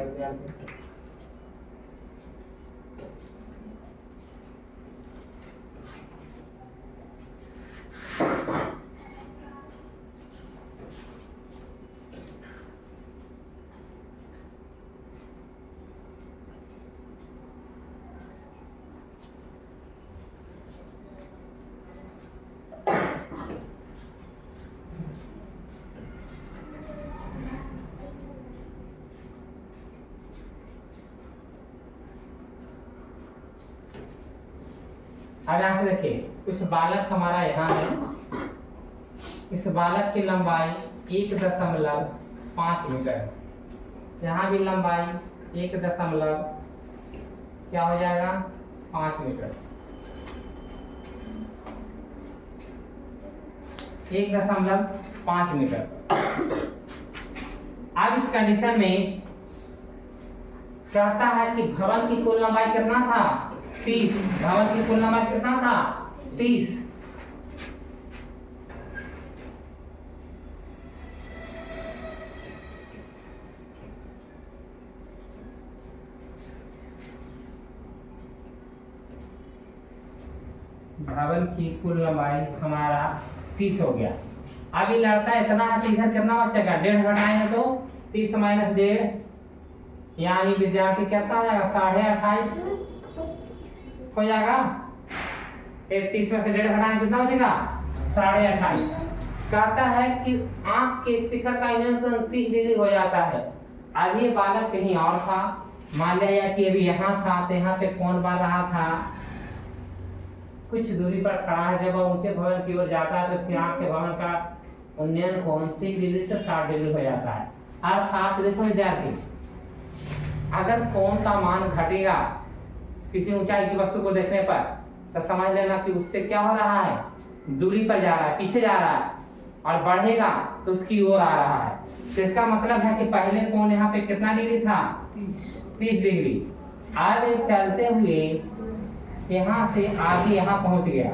अब यहाँ से देखिए कुछ बालक हमारा यहाँ है, इस बालक की लंबाई 1.5 मीटर, यहाँ भी लंबाई 1 दशमलव क्या हो जाएगा 5 मीटर, 1.5 मीटर। अब इस कंडीशन में कहता है कि भवन की कुल लंबाई कितना था 30, भवन की कुल लंबाई कितना था 30। भवन की कुल लंबाई हमारा 30 हो गया। अब ये लड़का इतना है, इधर कितना बचेगा 1.5 घटाएंगे तो 30 माइनस 1.5 यानी विद्यार्थी कितना हो जाएगा 28.5 हो जाएगा। 30 में से 1.5 घटाएंगे कितना बचेगा 28.5। कहता है कि आंख के शिखर का इंजन 30 डिग्री हो जाता है। अब ये बालक कहीं और था, मान लिया कि अभी यहाँ था तो यहाँ पे कौन बढ़ रहा था, कुछ दूरी पर खड़ा है। जब वह ऊंचे भवन की ओर जाता है तो उसकी आंख के भवन का उन्नयन कोण 30 डिग्री से 60 डिग्री हो जाता है। अर्थात देखो विद्यार्थी, अगर कोण का मान घटेगा किसी ऊंचाई की वस्तु को देखने पर तो समझ लेना कि उससे क्या हो रहा है, दूरी पर जा रहा है, पीछे जा रहा है, और बढ़ेगा तो उसकी ओर आ रहा है। तो इसका मतलब है कि पहले कोण यहाँ पे कितना डिग्री था 30 डिग्री। अब चलते हुए यहाँ से आगे यहाँ पहुंच गया,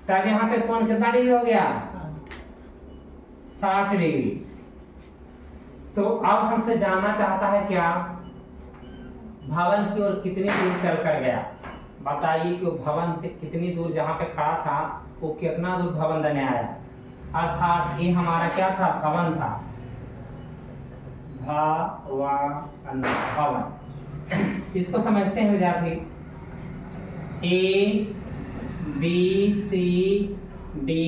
तब यहाँ पे कोण कितना डिग्री हो गया 60 डिग्री। तो अब हमसे जानना चाहता है क्या, भवन की ओर कितनी दूर चल कर गया। बताइए कि वो भवन से कितनी दूर, जहाँ पे खड़ा था वो कितना दूर भवन देने आया। अर्थात ये हमारा क्या था, भवन था, भवन। इसको समझते हैं विद्यार्थी, ए बी सी डी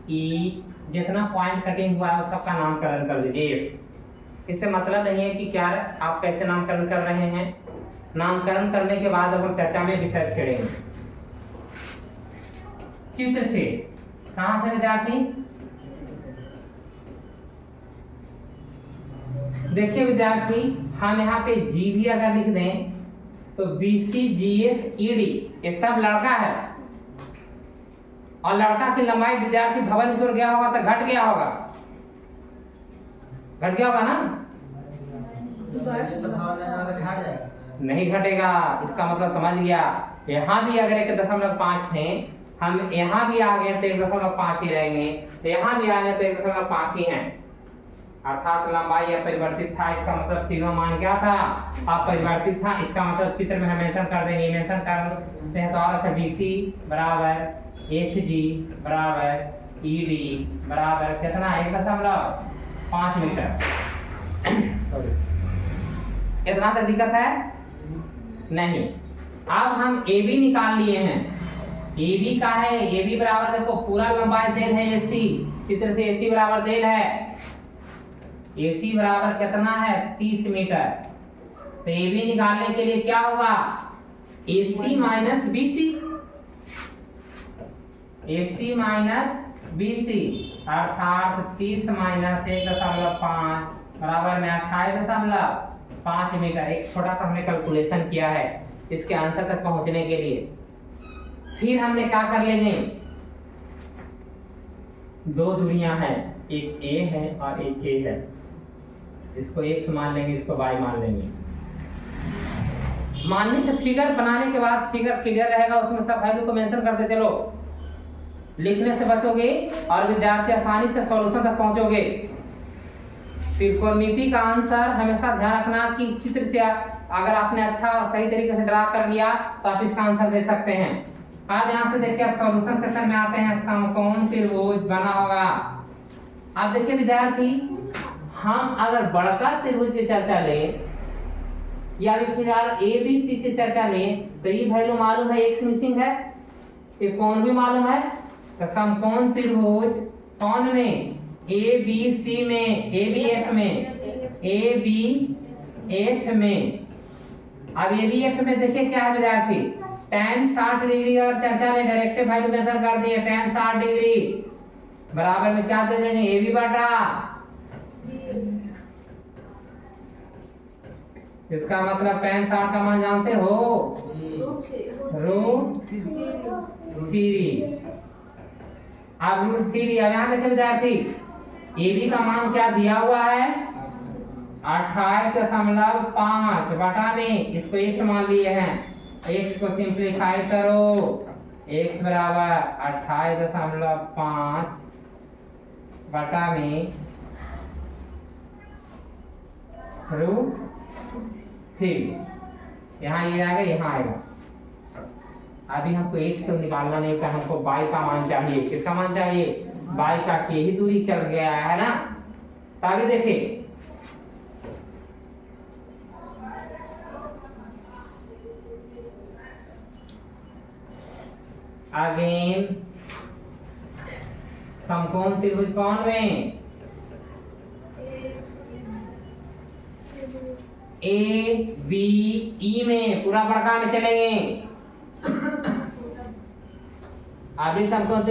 ई जितना पॉइंट कटिंग हुआ है उस सबका नामकरण कर दीजिए। इससे मतलब नहीं है कि क्या आप कैसे नामकरण कर रहे हैं, नामकरण करने के बाद अब हम चर्चा में विषय छेड़ेंगे। चित्र से कहां से विद्यार्थी, देखिए विद्यार्थी, हम यहाँ पे जी भी अगर लिख दें तो BC GF ED ये सब लड़का है, और लड़का की लंबाई विद्यार्थी भवन की ओर गया होगा तो घट गया होगा, घट गया होगा ना, नहीं घटेगा। इसका मतलब समझ गया। यहाँ भी अगर 1.5 थे, हम यहाँ भी आ गए तो 1.5 ही रहेंगे, तो यहाँ भी आ गए तो 1.5 ही हैं। अर्थात लंबाई अपरिवर्तित था, इसका मतलब तीनों मान क्या था, अपरिवर्तित था। इसका मतलब चित्र में हम मेंशन कर देंगे, मेंशन करते हैं तो और अच्छा BC बराबर FG बराबर ED बराबर कितना 1.5 मीटर। इतना तक दिक्कत है नहीं। अब हम AB निकाल लिए हैं, AB का है, AB बराबर देखो पूरा लंबाई देल है AC, चित्र से AC बराबर देल है, AC बराबर कितना है 30 मीटर। तो AB निकालने के लिए क्या होगा, AC minus BC, AC minus BC अर्थात 30 माइनस 1.5 बराबर में 28.5 मीटर। एक छोटा सा हमने कैलकुलेशन किया है इसके आंसर तक पहुंचने के लिए। फिर हमने क्या कर लेंगे, दो दूरियां हैं, एक A है और एक K है, इसको X मान लेंगे, इसको Y मान लेंगे। मानने से फिगर बनाने के बाद फिगर क्लियर रहेगा, उसमें सब वैल्यू को मेंशन करते चलो, लिखने से बचोगे और विद्यार्थी आसानी से सॉल्यूशन तक पहुंचोगे। त्रिकोणमिति का आंसर हमेशा ध्यान रखना कि चित्र से अगर आपने अच्छा और सही तरीके से ड्रा कर लिया तो आप इसका आंसर दे सकते हैं। आज यहाँ से देखिए आप सॉल्यूशन सेक्शन में आते हैं, समकोण त्रिभुज बना होगा। आप देखिए विद्यार्थी, हम अगर बड़का त्रिभुज की चर्चा लें या फिलहाल ABC की चर्चा लें तो ये वैल्यू मालूम है, x मिसिंग है, ये कोण भी मालूम है। तो समकोण त्रिभुज कौन में, ABC में, ABF में, ABF में अब ये भी एक में देखिए क्या है विद्यार्थी, tan 60 डिग्री और चर्चा ने डायरेक्ट वैल्यू मेंशन कर दी है, tan 60 डिग्री बराबर में क्या दे देंगे, ए बी बटा, इसका मतलब tan 60 का मान जानते हो, √3। अब √3, अब यहाँ देखिए विद्यार्थी ए बी का मान क्या दिया हुआ है, 28.5 बटा में इसको x मान लिए हैं, x को सिंप्लीफाई करो, x बराबर 28.5 बटा में √3, यहाँ ये आएगा, यहाँ आएगा। अभी हमको x तो निकालना नहीं था, हमको y का मान चाहिए। किसका मान चाहिए, y का, के ही दूरी चल गया है ना। तभी देखिए अगेन समकोण त्रिभुज कौन में, ए बी ई में, पूरा बड़का में चलेंगे। अभी समकोण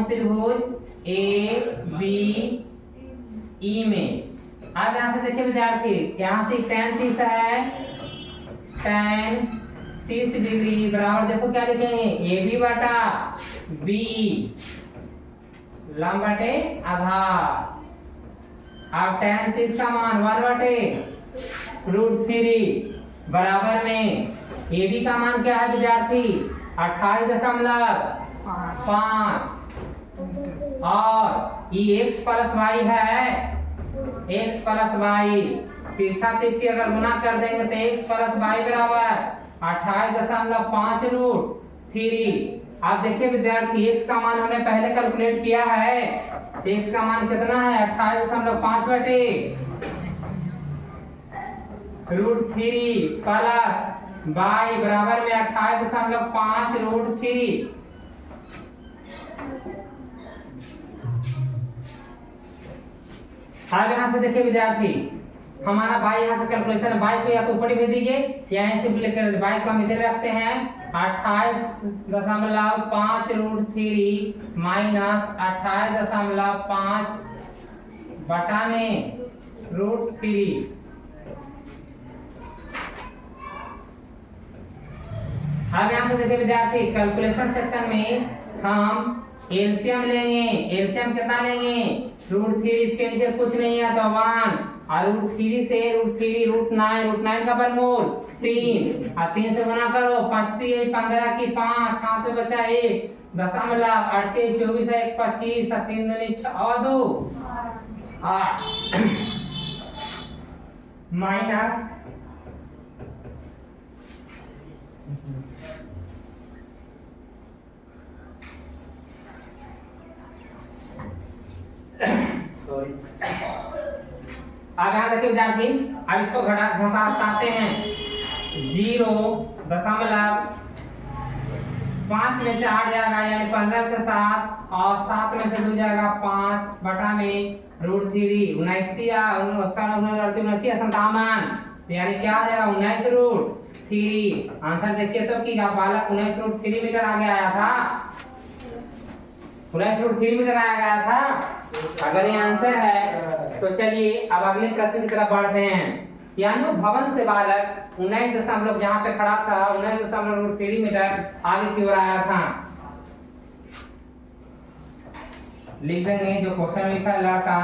त्रिभुज ए बी ई में। अब यहाँ से देखिए विद्यार्थी, यहाँ से tan 30 है, tan 30 डिग्री बराबर देखो क्या लिखेंगे, ए बी बटा बी, लंब बटे आधार। अब tan 30 का मान 1 बटे √3 बराबर में ए बी का मान क्या है विद्यार्थी, 28.5 और ये x प्लस वाई है, x प्लस वाई, तिरछा तिरछी अगर गुना कर देंगे तो x प्लस वाई बराबर 28.5 √3। आप देखिए विद्यार्थी x का मान हमने पहले कैलकुलेट किया है, x का मान कितना है, 28.5 बटे √3 प्लस y बराबर में 28.5 √3। अब यहाँ से देखिए विद्यार्थी, हमारा y यहाँ से कैलकुलेशन, y को या तो ऊपर भेज दीजिए या ऐसे भी लेकर y को हम इधर रखते हैं, 28.5 √3 माइनस 28.5 बटा में √3। अब यहाँ से देखिए विद्यार्थी, कैलकुलेशन सेक्शन में हम एलसीएम लेंगे। एलसीएम कितना लेंगे, √3, इसके नीचे कुछ नहीं है तो 1, और √3 से √9 का वर्गमूल 3, और 3 से गुना करो, 5 3 15 की 5, हाथ में बचा 1, दशमलव 28 24 1 25, 3 दूनी 6 और 2 8 माइनस सॉरी। अब यहाँ देखिए विद्यार्थी, अब इसको घटाते हैं, 0.5 में से 8 जाएगा यानी 15 से 7 और 7 में से 2 जाएगा 5 बटा में √3, 59 यानी क्या आ जाएगा 19 √3। आंसर देखिए तो कि बालक 19 √3 मीटर आगे आया था, 19 √3 मीटर आया गया था। अगर ये आंसर है तो चलिए अब अगले प्रश्न की तरफ बढ़ते हैं। यानी भवन से बालक 19 जहाँ पे खड़ा था 19.3 मीटर आगे की ओर आया था। लिख देंगे जो क्वेश्चन लिखा है, लड़का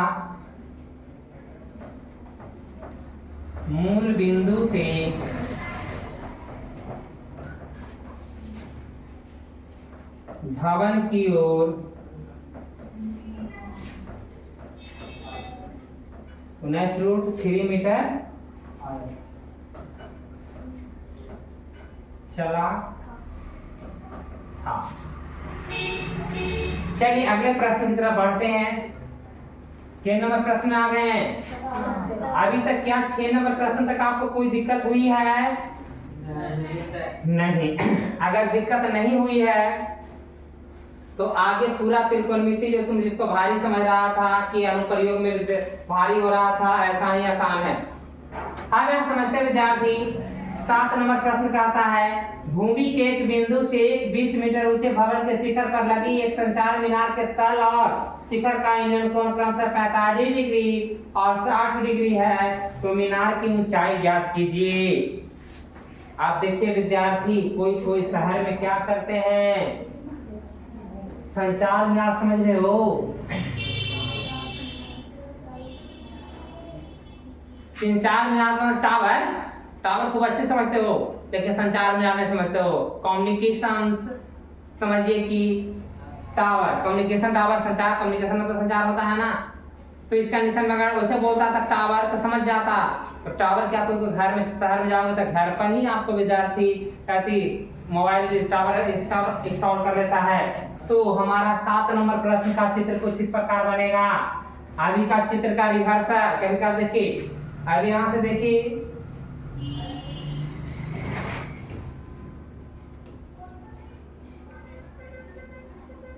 मूल बिंदु से भवन की ओर 19 √3 मीटर चला था। चलिए अगले प्रश्न की तरफ बढ़ते हैं। कितने नंबर प्रश्न आ गए हैं? अभी तक क्या 6 नंबर प्रश्न तक आपको कोई दिक्कत हुई है? नहीं। अगर दिक्कत नहीं हुई है तो आगे पूरा त्रिकोणमिति जो तुम जिसको भारी समझ रहा था कि अनुप्रयोग में भारी हो रहा था, ऐसा ही आसान है। अब यहाँ समझते विद्यार्थी 7 नंबर प्रश्न कहता है भूमि के एक बिंदु से 20 मीटर ऊंचे भवन के शिखर पर लगी एक संचार मीनार के तल और शिखर का इंजन कोण क्रमशः 45 डिग्री और 60 डिग्री है, तो मीनार की ऊंचाई ज्ञात कीजिए। आप देखिए विद्यार्थी, कोई शहर में क्या करते हैं, संचार मीनार समझ रहे हो, संचार मीनार का टावर खूब अच्छे समझते हो, लेकिन संचार मीनार नहीं समझते हो। कम्युनिकेशन समझिए कि टावर, कम्युनिकेशन टावर, संचार, कम्युनिकेशन में तो संचार होता है ना, तो इसका निशान में अगर वैसे बोलता था टावर तो समझ जाता। तो टावर क्या, कोई घर में शहर में जाओगे तो घर पर ही आपको विद्यार्थी कहती मोबाइल टावर इंस्टॉल कर लेता है। सो हमारा 7 नंबर प्रश्न का चित्र कुछ इस प्रकार बनेगा। अभी का चित्र का रिवर्सल कभी का देखिए, अभी यहां से देखिए,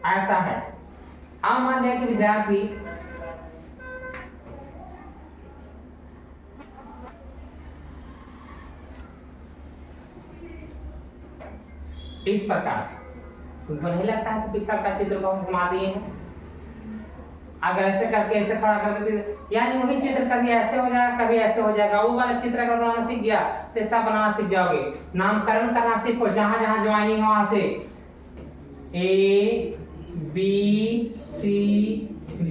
ऐसा है। अब मान लिया कि विद्यार्थी इस प्रकार, तुमको नहीं लगता है कि पिछला का चित्र को हम घुमा दिए हैं? अगर ऐसे करके ऐसे खड़ा कर देते, यानी वही चित्र कभी ऐसे हो जाएगा कभी ऐसे हो जाएगा। वो वाला चित्र अगर बनाना सीख गया तो ऐसा बनाना सीख जाओगे। नामकरण करना सीखो, जहां जहां ज्वाइनिंग हो वहां से A B C D।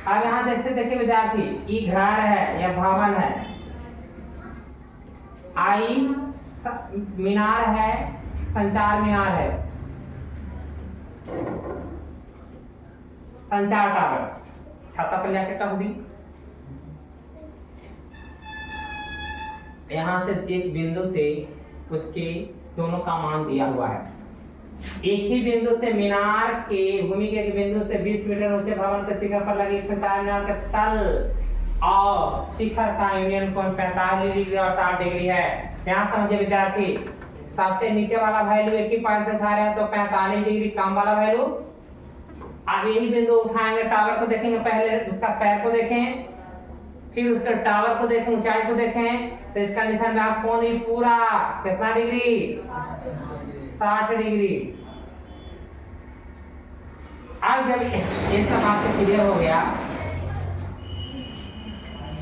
अब यहाँ देखिए विद्यार्थी, ई घर है या भवन है, आई मीनार है, संचार मीनार है, संचार टावर, छाता पर जाके कस दी। यहां से एक बिंदु से उसके दोनों का मान दिया हुआ है। एक ही बिंदु से मीनार के, भूमि के एक बिंदु से 20 मीटर ऊंचे भवन के शिखर पर लगी संचार मीनार के तल और शिखर का यूनियन कोण 45 डिग्री और 60 डिग्री है। यहाँ समझे विद्यार्थी, सबसे नीचे वाला वैल्यू एक ही पॉइंट से उठा रहे हैं तो 45 डिग्री कम वाला वैल्यू। अब यही बिंदु उठाएंगे, टावर को देखेंगे, पहले उसका पैर को देखें, फिर उसके टावर को देखें, ऊंचाई को देखें, तो इसका निशान में आप कोण ही पूरा कितना डिग्री, 60 डिग्री। अब जब ये सब आपको क्लियर हो गया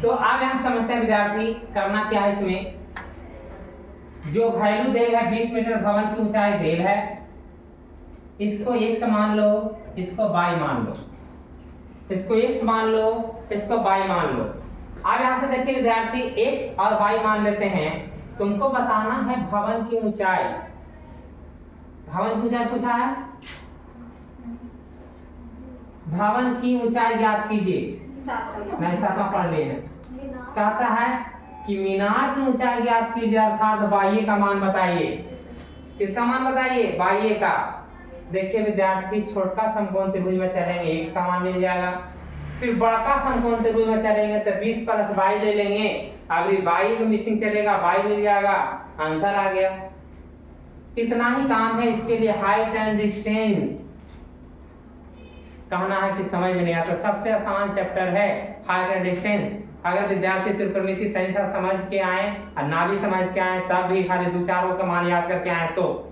तो अब हम समझते हैं विद्यार्थी करना क्या है। इसमें जो वैल्यू देल है 20 मीटर भवन की ऊंचाई देल है, इसको x मान लो, इसको y मान लो, इसको x मान लो, इसको y मान लो। अब यहां से देखिए विद्यार्थी, x और y मान लेते हैं। तुमको बताना है भवन की ऊंचाई, भवन की ऊंचाई पूछा है, भवन की ऊंचाई ज्ञात कीजिए। नहीं, 7वां पढ़ लिए हैं। कहता है कि मीनार की ऊंचाई ज्ञात कीजिए, अर्थात बाह्य का मान बताइए। किसका मान बताइए? बाह्य का। देखिए विद्यार्थी, छोटा समकोण त्रिभुज में चलेंगे x का मान मिल जाएगा, फिर बड़का समकोण त्रिभुज में चलेंगे तो 20 प्लस y ले लेंगे, अभी y को मिसिंग चलेगा, y मिल जाएगा, आंसर आ गया। इतना ही काम है इसके लिए। हाइट एंड डिस्टेंस कहना है कि समझ में नहीं आता, सबसे आसान चैप्टर है हाइट एंड डिस्टेंस। अगर विद्यार्थी त्रिकोणमिति तनिसा समझ के आए और ना भी समझ के आए, तब भी खाली 2-4 का मान याद करके आए, तो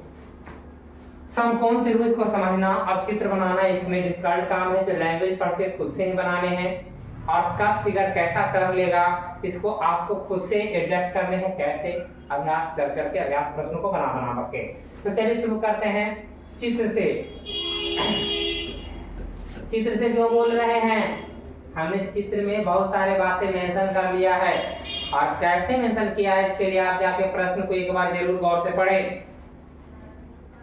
समकोण त्रिभुज को समझना और चित्र बनाना इसमें डिफिकल्ट काम है, जो लैंग्वेज पढ़ के खुद से ही बनाने हैं। और कब फिगर कैसा टर्म लेगा, इसको आपको खुद से एडजस्ट करने हैं, कैसे अभ्यास कर करके अभ्यास प्रश्नों को बना के। तो चलिए शुरू करते हैं चित्र से। चित्र से क्यों बोल रहे हैं? हमने चित्र में बहुत सारे बातें मेंशन कर लिया है, और कैसे मेंशन किया है इसके लिए आप जाके प्रश्न को एक बार जरूर गौर से पढ़ें।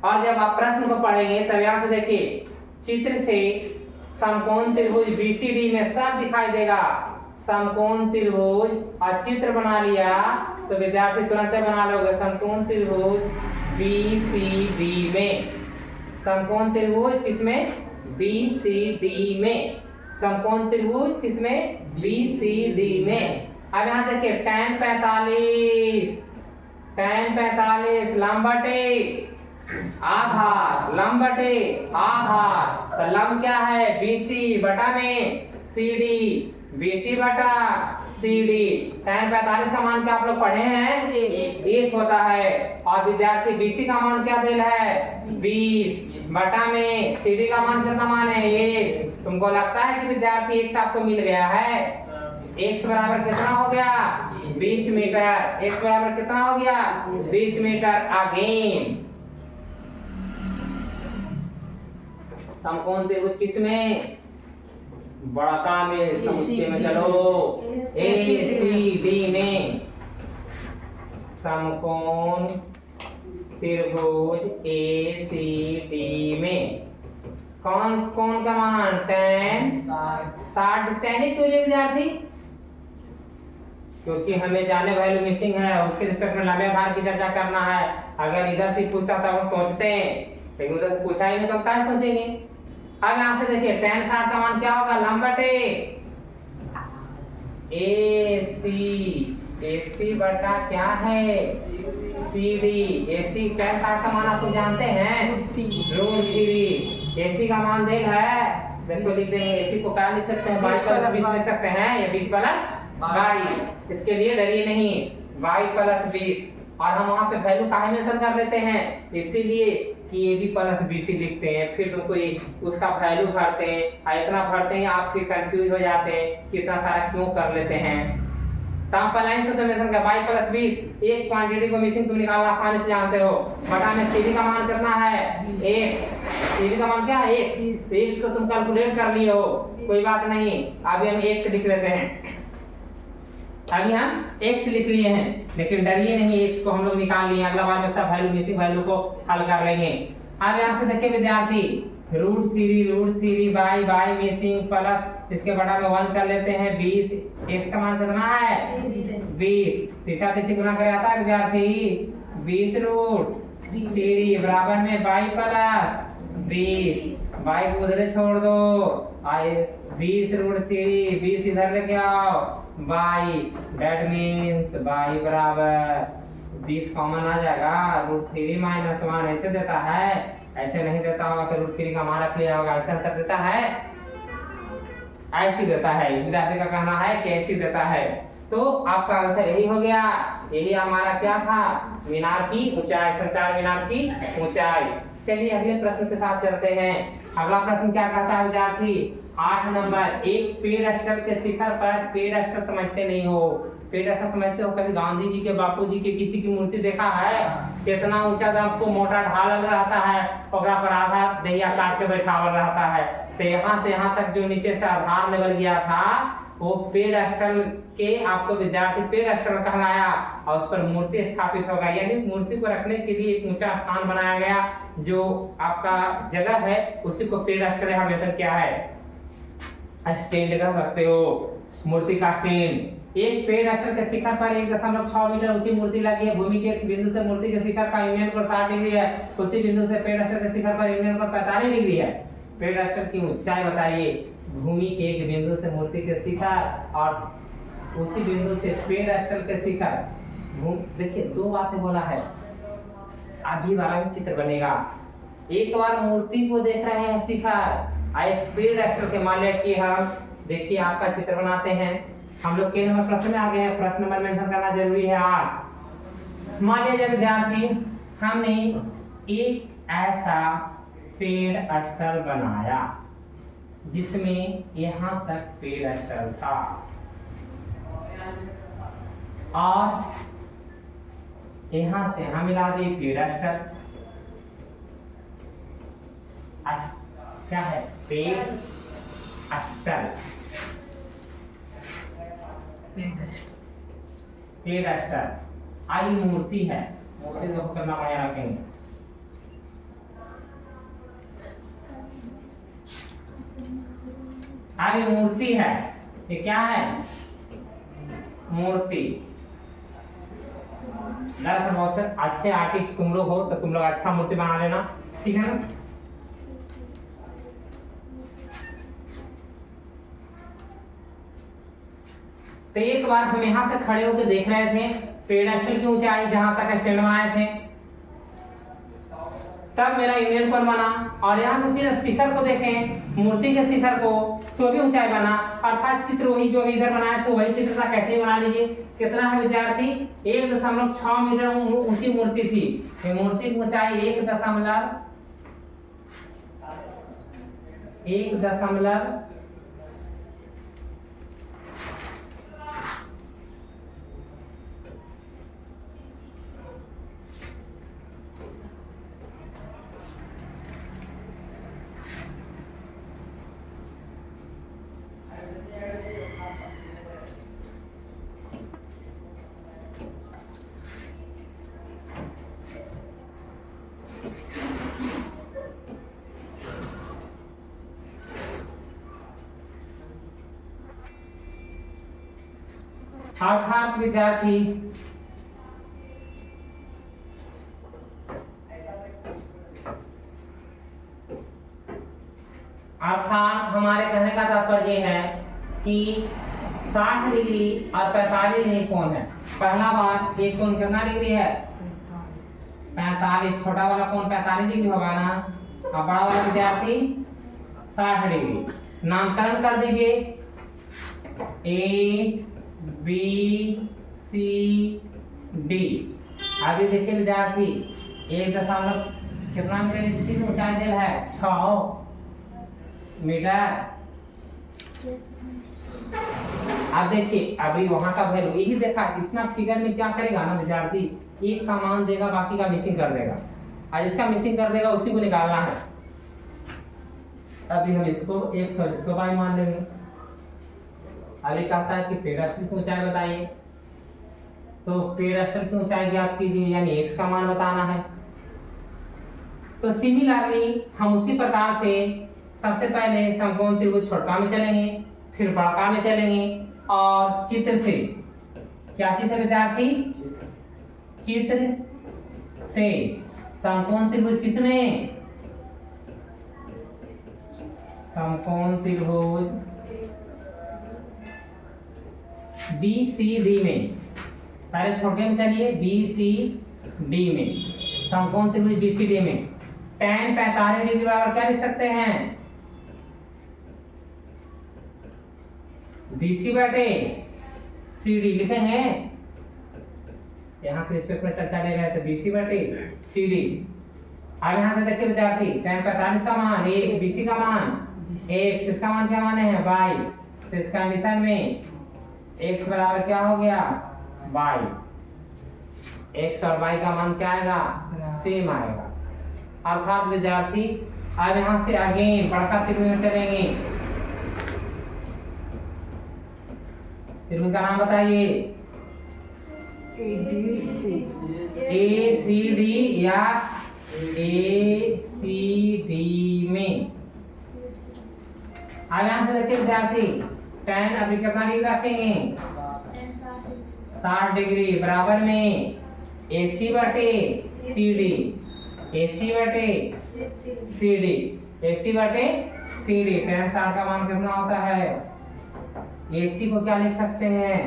और जब आप प्रश्न को पढ़ेंगे तब यहाँ से देखिए, चित्र से समकोण त्रिभुज BCD में सब दिखाई देगा। समकोण त्रिभुज और चित्र बना लिया तो विद्यार्थी तुरंत बना लोगे। समकोण त्रिभुज BCD में, समकोण त्रिभुज किसमें? BCD में, समकोण त्रिभुज किसमें? BCD में। अब यहाँ देखिए tan 45 लंबटे आधार, लंबटे आधार, तो लंब क्या है? BC बटा में CD, BC बटा CD। tan 45 का मान क्या आप लोग पढ़े हैं? 1 होता है। और विद्यार्थी BC का मान क्या दिल है? 20 बटा में CD का मान कितना मान है? 1। तुमको लगता है कि विद्यार्थी x आपको मिल गया है? x बराबर कितना हो गया? 20 मीटर। x बराबर कितना हो गया? 20 मीटर। अगेन समकोण त्रिभुज किसमें? बड़का में, समुच्चय में। चलो ACD में समकोण त्रिभुज ACD में कौन कौन का मान? tan 60। tan ही क्यों लिए विद्यार्थी? क्योंकि हमें जाने वैल्यू मिसिंग है, उसके रिस्पेक्ट में लंबे भार की चर्चा करना है। अगर इधर से पूछता तब हम सोचते हैं, लेकिन उधर से पूछा ही नहीं तो हम क्या सोचेंगे। अब यहाँ से देखिए tan 60 का मान क्या होगा? लंबटे AC बटा क्या है? CD। AC tan 60 का मान आप लोग जानते हैं? √3। AC का मान देल है, देखो लिख देंगे। AC को क्या लिख सकते हैं? 22 लिख सकते हैं, या 20 + 22। इसके लिए डरिए नहीं, 22 + 20। और हम वहां पे वैल्यू काहे मेंशन कर लेते हैं? इसीलिए कि AB + BC लिखते हैं, फिर तुमको उसका वैल्यू भरते हैं, इतना भरते हैं आप फिर कंफ्यूज हो जाते हैं कि इतना सारा क्यों कर लेते हैं। तो आप लाइन से समेशन का 22 + 20, एक क्वांटिटी को मिसिंग तुम निकालना आसानी से जानते हो। बटा में CD का मान कितना है? x। CD का मान क्या है? x। तो x को तुम कैलकुलेट कर लिए हो, कोई बात नहीं। अभी हम x लिख लेते हैं। अभी हम x लिख लिए हैं, लेकिन डरिए नहीं, x को हम लोग निकाल लिए। अगला बार में सब वैल्यू मिसिंग वैल्यू को हल कर लेंगे। अब यहाँ से देखिए विद्यार्थी, √3 बाई मिसिंग प्लस इसके बड़ा में 1 कर लेते हैं 20। x का मान कितना है? 20। तीसरा तीसरी गुना करे आता है विद्यार्थी? 20√3 बराबर में 22 + 20। 22 को उधर छोड़ दो, आए 20√3, 20 इधर लेके आओ, y। दैट मीन्स y बराबर 20 कॉमन आ जाएगा, √3 - 1 ऐसे देता है। ऐसे नहीं देता होगा तो √3 का मान रख लिया होगा, ऐसा कर देता है, ऐसे देता है। विद्यार्थी का कहना है कि ऐसे देता है। तो आपका आंसर यही हो गया। यही हमारा क्या था? मीनार की ऊंचाई, संचार मीनार की ऊंचाई। चलिए अगले प्रश्न के साथ चलते हैं। अगला प्रश्न क्या कहता है विद्यार्थी? 8 नंबर, एक पेड़ स्थल के शिखर पर, पेड़ स्थल समझते नहीं हो, पेड़ स्थल समझते हो? कभी गांधी जी के, बापू जी के किसी की मूर्ति देखा है? कितना ऊंचा आपको मोटा ढाल रहता है, ओकरा पर आधा दहिया काट के बैठावल रहता है। तो यहाँ से यहाँ तक जो नीचे से आधार लेवल गया था, वो पेड़ स्थल के आपको विद्यार्थी पेड़ स्थल कहलाया, और उस पर मूर्ति स्थापित होगा। यानी मूर्ति को रखने के लिए एक ऊंचा स्थान बनाया गया, जो आपका जगह है उसी को पेड़ स्थल यहाँ मेंशन किया है। स्टैंड कह सकते हो, मूर्ति का स्टैंड। एक पेड़ स्थल के शिखर पर 1.6 मीटर ऊंची मूर्ति लगी है। भूमि के एक बिंदु से मूर्ति के शिखर का यूनियन कोण 60 डिग्री है। उसी बिंदु से पेड़ स्थल के शिखर पर यूनियन कोण 45 डिग्री है। पेड़ स्थल की ऊंचाई बताइए। भूमि के एक बिंदु से मूर्ति के शिखर और उसी बिंदु से पेड़ स्थल के शिखर। देखिए दो बातें बोला है, अभी वाला चित्र बनेगा। एक बार मूर्ति को देख रहे हैं शिखर, एक पेड़ स्थल के, मान लिया कि हम देखिए आपका चित्र बनाते हैं। हम लोग के नंबर प्रश्न में आ गए हैं, प्रश्न नंबर मेंशन करना जरूरी है। आज मान लीजिए विद्यार्थी, हमने एक ऐसा पेड़ स्थल बनाया जिसमें यहाँ तक पेड़ स्थल था, और यहाँ से हम मिला दिए पेड़ स्थल। क्या है? पेड़ स्थल, पेड़ स्थल। आई मूर्ति है, मूर्ति को करना माया रखेंगे। आई मूर्ति है, ये क्या है? मूर्ति। दरअसल बहुत से अच्छे आर्टिस्ट तुम लोग हो, तो तुम लोग अच्छा मूर्ति बना लेना, ठीक है ना? तो एक बार हम यहाँ से खड़े होकर देख रहे थे पेड़ स्थल की ऊंचाई, जहां तक स्टैंड बनाए थे। तब मेरा यूनियन कोण बना। और यहाँ पे फिर शिखर को देखें, मूर्ति के शिखर को, तो भी ऊंचाई बना, अर्थात चित्र वही जो इधर बनाया तो वही चित्र था, कैसे बना लीजिए। कितना है विद्यार्थी, 1.6 मीटर ऊंची मूर्ति थी। ये मूर्ति की ऊंचाई 1.8 अर्थात विद्यार्थी हमारे कहने का तात्पर्य है कि 60 डिग्री और 45 डिग्री कोण है। पहला बात, एक कोण कितना डिग्री है, 45, छोटा वाला कोण 45 डिग्री होगा ना, और बड़ा वाला विद्यार्थी 60 डिग्री। नामकरण कर दीजिए, ए बी सी डी। अभी देखिए विद्यार्थी, 1 कितना मीटर की ऊंचाई दिल है, 6 मीटर। अब देखिए, अभी वहां का वैल्यू यही देखा, इतना फिगर में क्या करेगा ना विद्यार्थी, एक का मान देगा, बाकी का मिसिंग कर देगा, और जिसका मिसिंग कर देगा उसी को निकालना है। अभी हम इसको 100 और इसको y मान लेंगे। अभी कहता है कि पेड़ास्टल की ऊंचाई बताइए, तो पेड़ास्टल की ऊंचाई ज्ञात कीजिए, यानी x का मान बताना है। तो सिमिलरली हम उसी प्रकार से सबसे पहले समकोण त्रिभुज छोटका में चलेंगे, फिर बड़का में चलेंगे, और चित्र से, क्या चीज है विद्यार्थी, चित्र से समकोण त्रिभुज किसमें, समकोण त्रिभुज BCD में, पहले छोटे में चलिए, BCD में, समकोण त्रिभुज BCD में tan 45 डिग्री बराबर क्या लिख सकते हैं, BC बटे CD लिखेंगे। यहाँ पे इस पेपर में चर्चा ले रहे थे, BC बटे CD। अब यहाँ से देखिए विद्यार्थी, tan 45 का मान 1, BC का मान x, इसका मान क्या माने हैं y, तो इस कंडीशन में x बराबर क्या हो गया, y, x और y का मान क्या आएगा, सेम आएगा। अर्थात विद्यार्थी अब यहाँ से अगेन बड़का त्रिभुज में चलेंगे। त्रिभुज का नाम बताइए, ACD या ACD में। अब यहाँ से देखिए विद्यार्थी, tan अभी कितना डिग्री रखेंगे, 60 डिग्री बराबर में AC बटे CD, AC बटे CD, AC बटे CD। tan 60 का मान कितना होता है, AC को क्या लिख सकते हैं,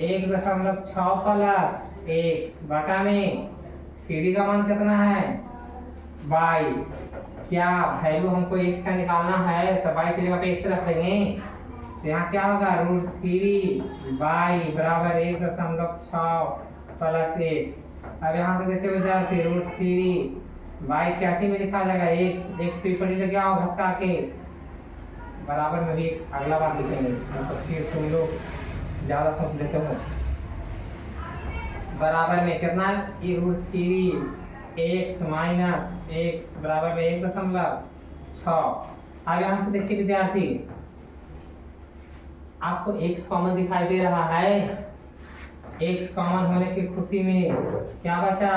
1.6 प्लस x बटा में CD का मान कितना है, y। क्या वैल्यू हमको x का निकालना है, तो y की जगह पे x रख देंगे, तो यहाँ क्या होगा, √3y बराबर 1.6 प्लस x। अब यहाँ से देखते विद्यार्थी, √3y कैसे में लिखा जाएगा, x पे पड़ी तो क्या होगा, घसका के बराबर में भी अगला बार लिखेंगे, तो फिर तुम लोग ज्यादा सोच लेते हो। बराबर में कितना, √3x माइनस x बराबर में 1.6। अब यहाँ से देखिए विद्यार्थी, आपको x कॉमन दिखाई दे रहा है, x कॉमन होने की खुशी में क्या बचा,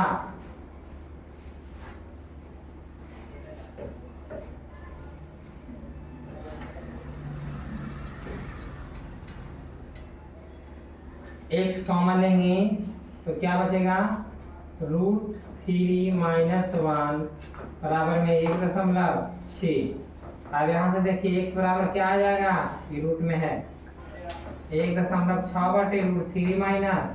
x कॉमन लेंगे तो क्या बचेगा, √3 माइनस 1 बराबर में 1.6। अब यहाँ से देखिए x बराबर क्या आ जाएगा, ये रूट में है, 1.6 बटे √3 माइनस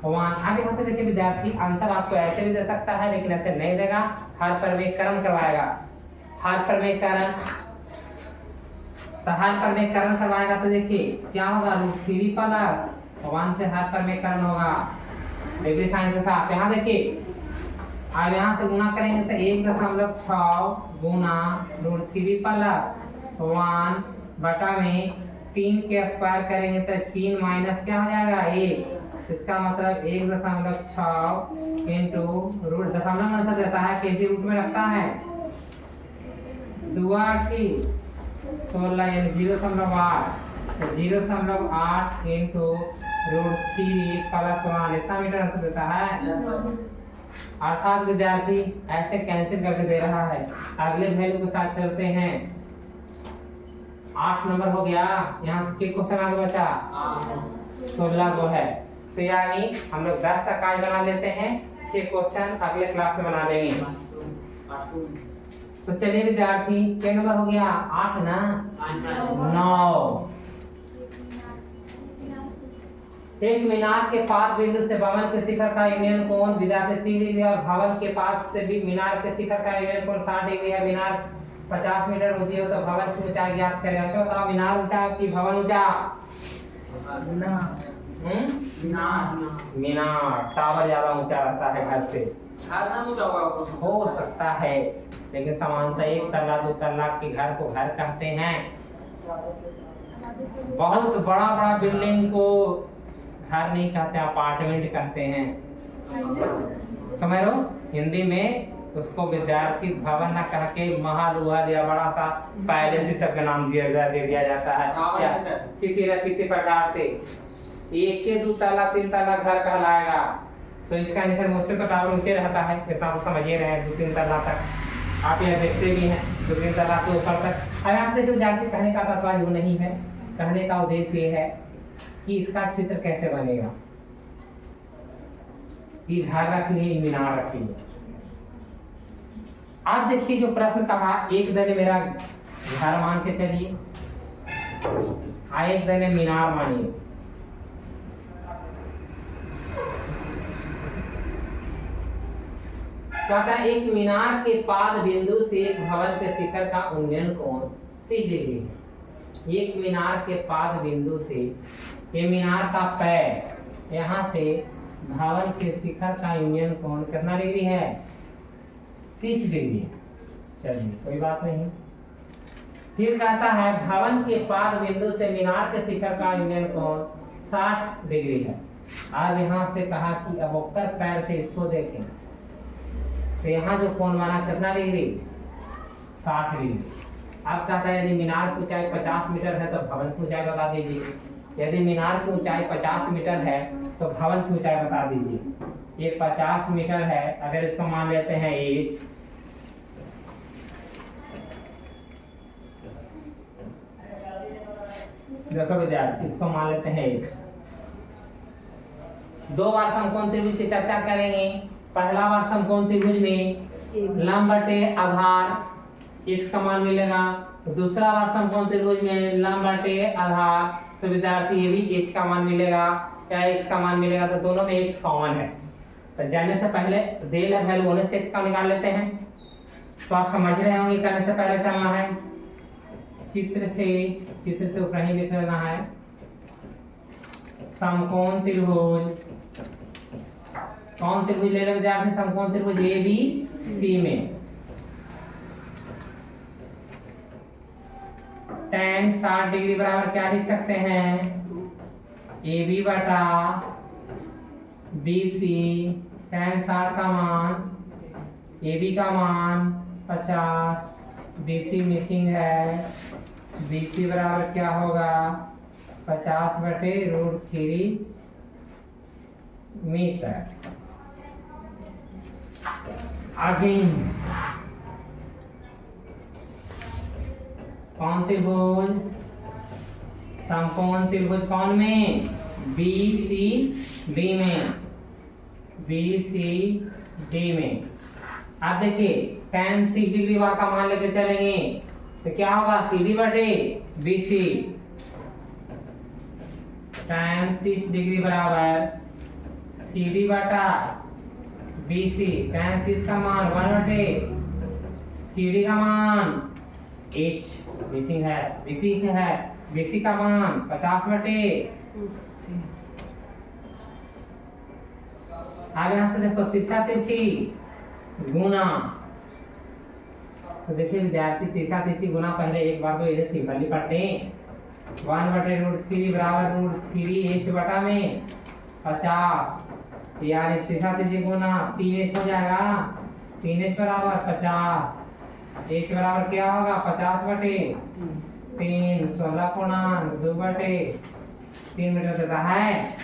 वन। आगे होते देखिए विद्यार्थी, आंसर आपको ऐसे भी दे सकता है लेकिन ऐसे नहीं देगा, हर परमेकरण करवाएगा। हर परमेकरण, तो हर परमेकरण करवाएगा तो देखिए क्या होगा, √3 प्लस 1 से हर परमेकरण होगा डिग्री साइन के साथ। यहाँ देखिए अब यहाँ से गुणा करेंगे तो 1.6 गुना √3 प्लस 1 बटा में 3 के स्क्वायर करेंगे तो 3 माइनस क्या हो जाएगा 1, इसका मतलब 1.6 इंटू रूट, दशमलव में आंसर देता है कैसे रूट में रखता है, 2 8 की 16 यानी 0.8, तो 0.8 इंटू √3 प्लस 1 इतना मीटर आंसर देता है। अर्थात विद्यार्थी ऐसे कैंसिल करके दे रहा है। अगले वैल्यू के साथ चलते हैं। 8 नंबर हो गया, यहाँ से क्वेश्चन आगे बचा 16 को है, तो यानी हम लोग 10 तक आज बना लेते हैं, 6 क्वेश्चन अगले क्लास में बना लेंगे। तो चलिए विद्यार्थी, क्या नंबर हो गया 8 ना 9। एक मीनार के पाद बिंदु से भवन के शिखर का यूनियन कोण विद्यार्थी 30 डिग्री और भवन के पाद से भी मीनार के शिखर का यूनियन कोण 60 डिग्री है। मीनार 50 मीटर ऊंची हो तो भवन की ऊंचाई ज्ञात करें। अच्छा बताओ, मीनार ऊंचा कि भवन ऊंचा? मीनार टावर ज्यादा ऊंचा रहता है घर से, हो सकता है, लेकिन सामान्यतः 1 तल्ला 2 तल्ला के घर को घर कहते हैं। बहुत बड़ा बड़ा बिल्डिंग को घर नहीं कहते, अपार्टमेंट कहते हैं, समझ लो। हिंदी में उसको विद्यार्थी भवन न कह के महल उहल या बड़ा सा पैलेस ही सबका नाम दे दिया जाता है। या किसी न किसी प्रकार से 1 के 2 तल्ला 3 तल्ला घर कहलाएगा। तो इसका आंसर मुझसे तो टावर ऊंचे रहता है, इतना तो समझिए रहे हैं, 2-3 तल्ला तक आप यह देखते भी हैं, 2-3 तल्ला के ऊपर तक। अब आपसे जो विद्यार्थी कहने का तात्पर्य वो नहीं है, कहने का उद्देश्य ये है कि इसका चित्र कैसे बनेगा। ये घर रखिए, मीनार रखिए। आप देखिए जो प्रश्न कहा, एक दने मेरा घर मान के चलिए, एक दने मीनार मानिए। कहता है एक मीनार के पाद बिंदु से एक भवन के शिखर का उन्नयन कोण 30 डिग्री है। एक मीनार के पाद बिंदु से, ये मीनार का पैर, यहाँ से भवन के शिखर का यूनियन कोण कितना डिग्री है? 30 डिग्री। चलिए कोई बात नहीं। फिर कहता है भवन के पाद बिंदु से मीनार के शिखर का यूनियन कोण 60 डिग्री है। अब यहाँ से कहा कि अब ऊपर पैर से इसको देखें तो यहाँ जो कोण बना कितना डिग्री? 60 डिग्री। अब कहता है यदि मीनार की ऊंचाई 50 मीटर है तो भवन की ऊंचाई बता दीजिए। यदि मीनार की ऊंचाई 50 मीटर है तो भवन की ऊंचाई बता दीजिए। ये 50 मीटर है, अगर इसको मान लेते हैं 1, देखो विद्यार्थी इसको मान लेते हैं 1। 2 बार समकोण त्रिभुज की चर्चा करेंगे। पहला बार समकोण त्रिभुज में लंब बटे आधार x का मान मिलेगा, दूसरा बार समकोण त्रिभुज में लंब बटे आधार, तो विद्यार्थी ये भी h का मान मिलेगा या x का मान मिलेगा, तो दोनों में x कॉमन है। तो जानने से पहले देल है वैल्यू होने से x का निकाल लेते हैं। तो आप समझ रहे होंगे, करने से पहले चलना है चित्र से ऊपर ही लिख लेना है समकोण त्रिभुज। कौन त्रिभुज ले रहे विद्यार्थी? समकोण त्रिभुज ABC में tan 60 डिग्री बराबर क्या लिख सकते हैं? AB बटा BC। tan 60 का मान, AB का मान 50, BC मिसिंग है, BC बराबर क्या होगा? 50 बटे √3 मीटर। अगेन कौन त्रिभुज? समकोण त्रिभुज कौन में? BCD में, BCD में। आप देखिए tan 30 डिग्री का मान लेके चलेंगे तो क्या होगा? CD बटे BC। tan 30 डिग्री बराबर CD बटा BC, 35 का मान 1/, CD का मान H, BC है, BC का मान 50/। अब यहाँ से देखो तिरछा तिरछी गुना, तो देखिए विद्यार्थी तिरछा तिरछी गुना पहले एक बार तो इधर सिंपली पढ़ते हैं। 1/√3 बराबर √3H बटा में 50, यार तिरछा तिरछी गुना 3H हो जाएगा, 3H बराबर 50, H बराबर क्या होगा 50/3, 16.2/3 मीटर देता है,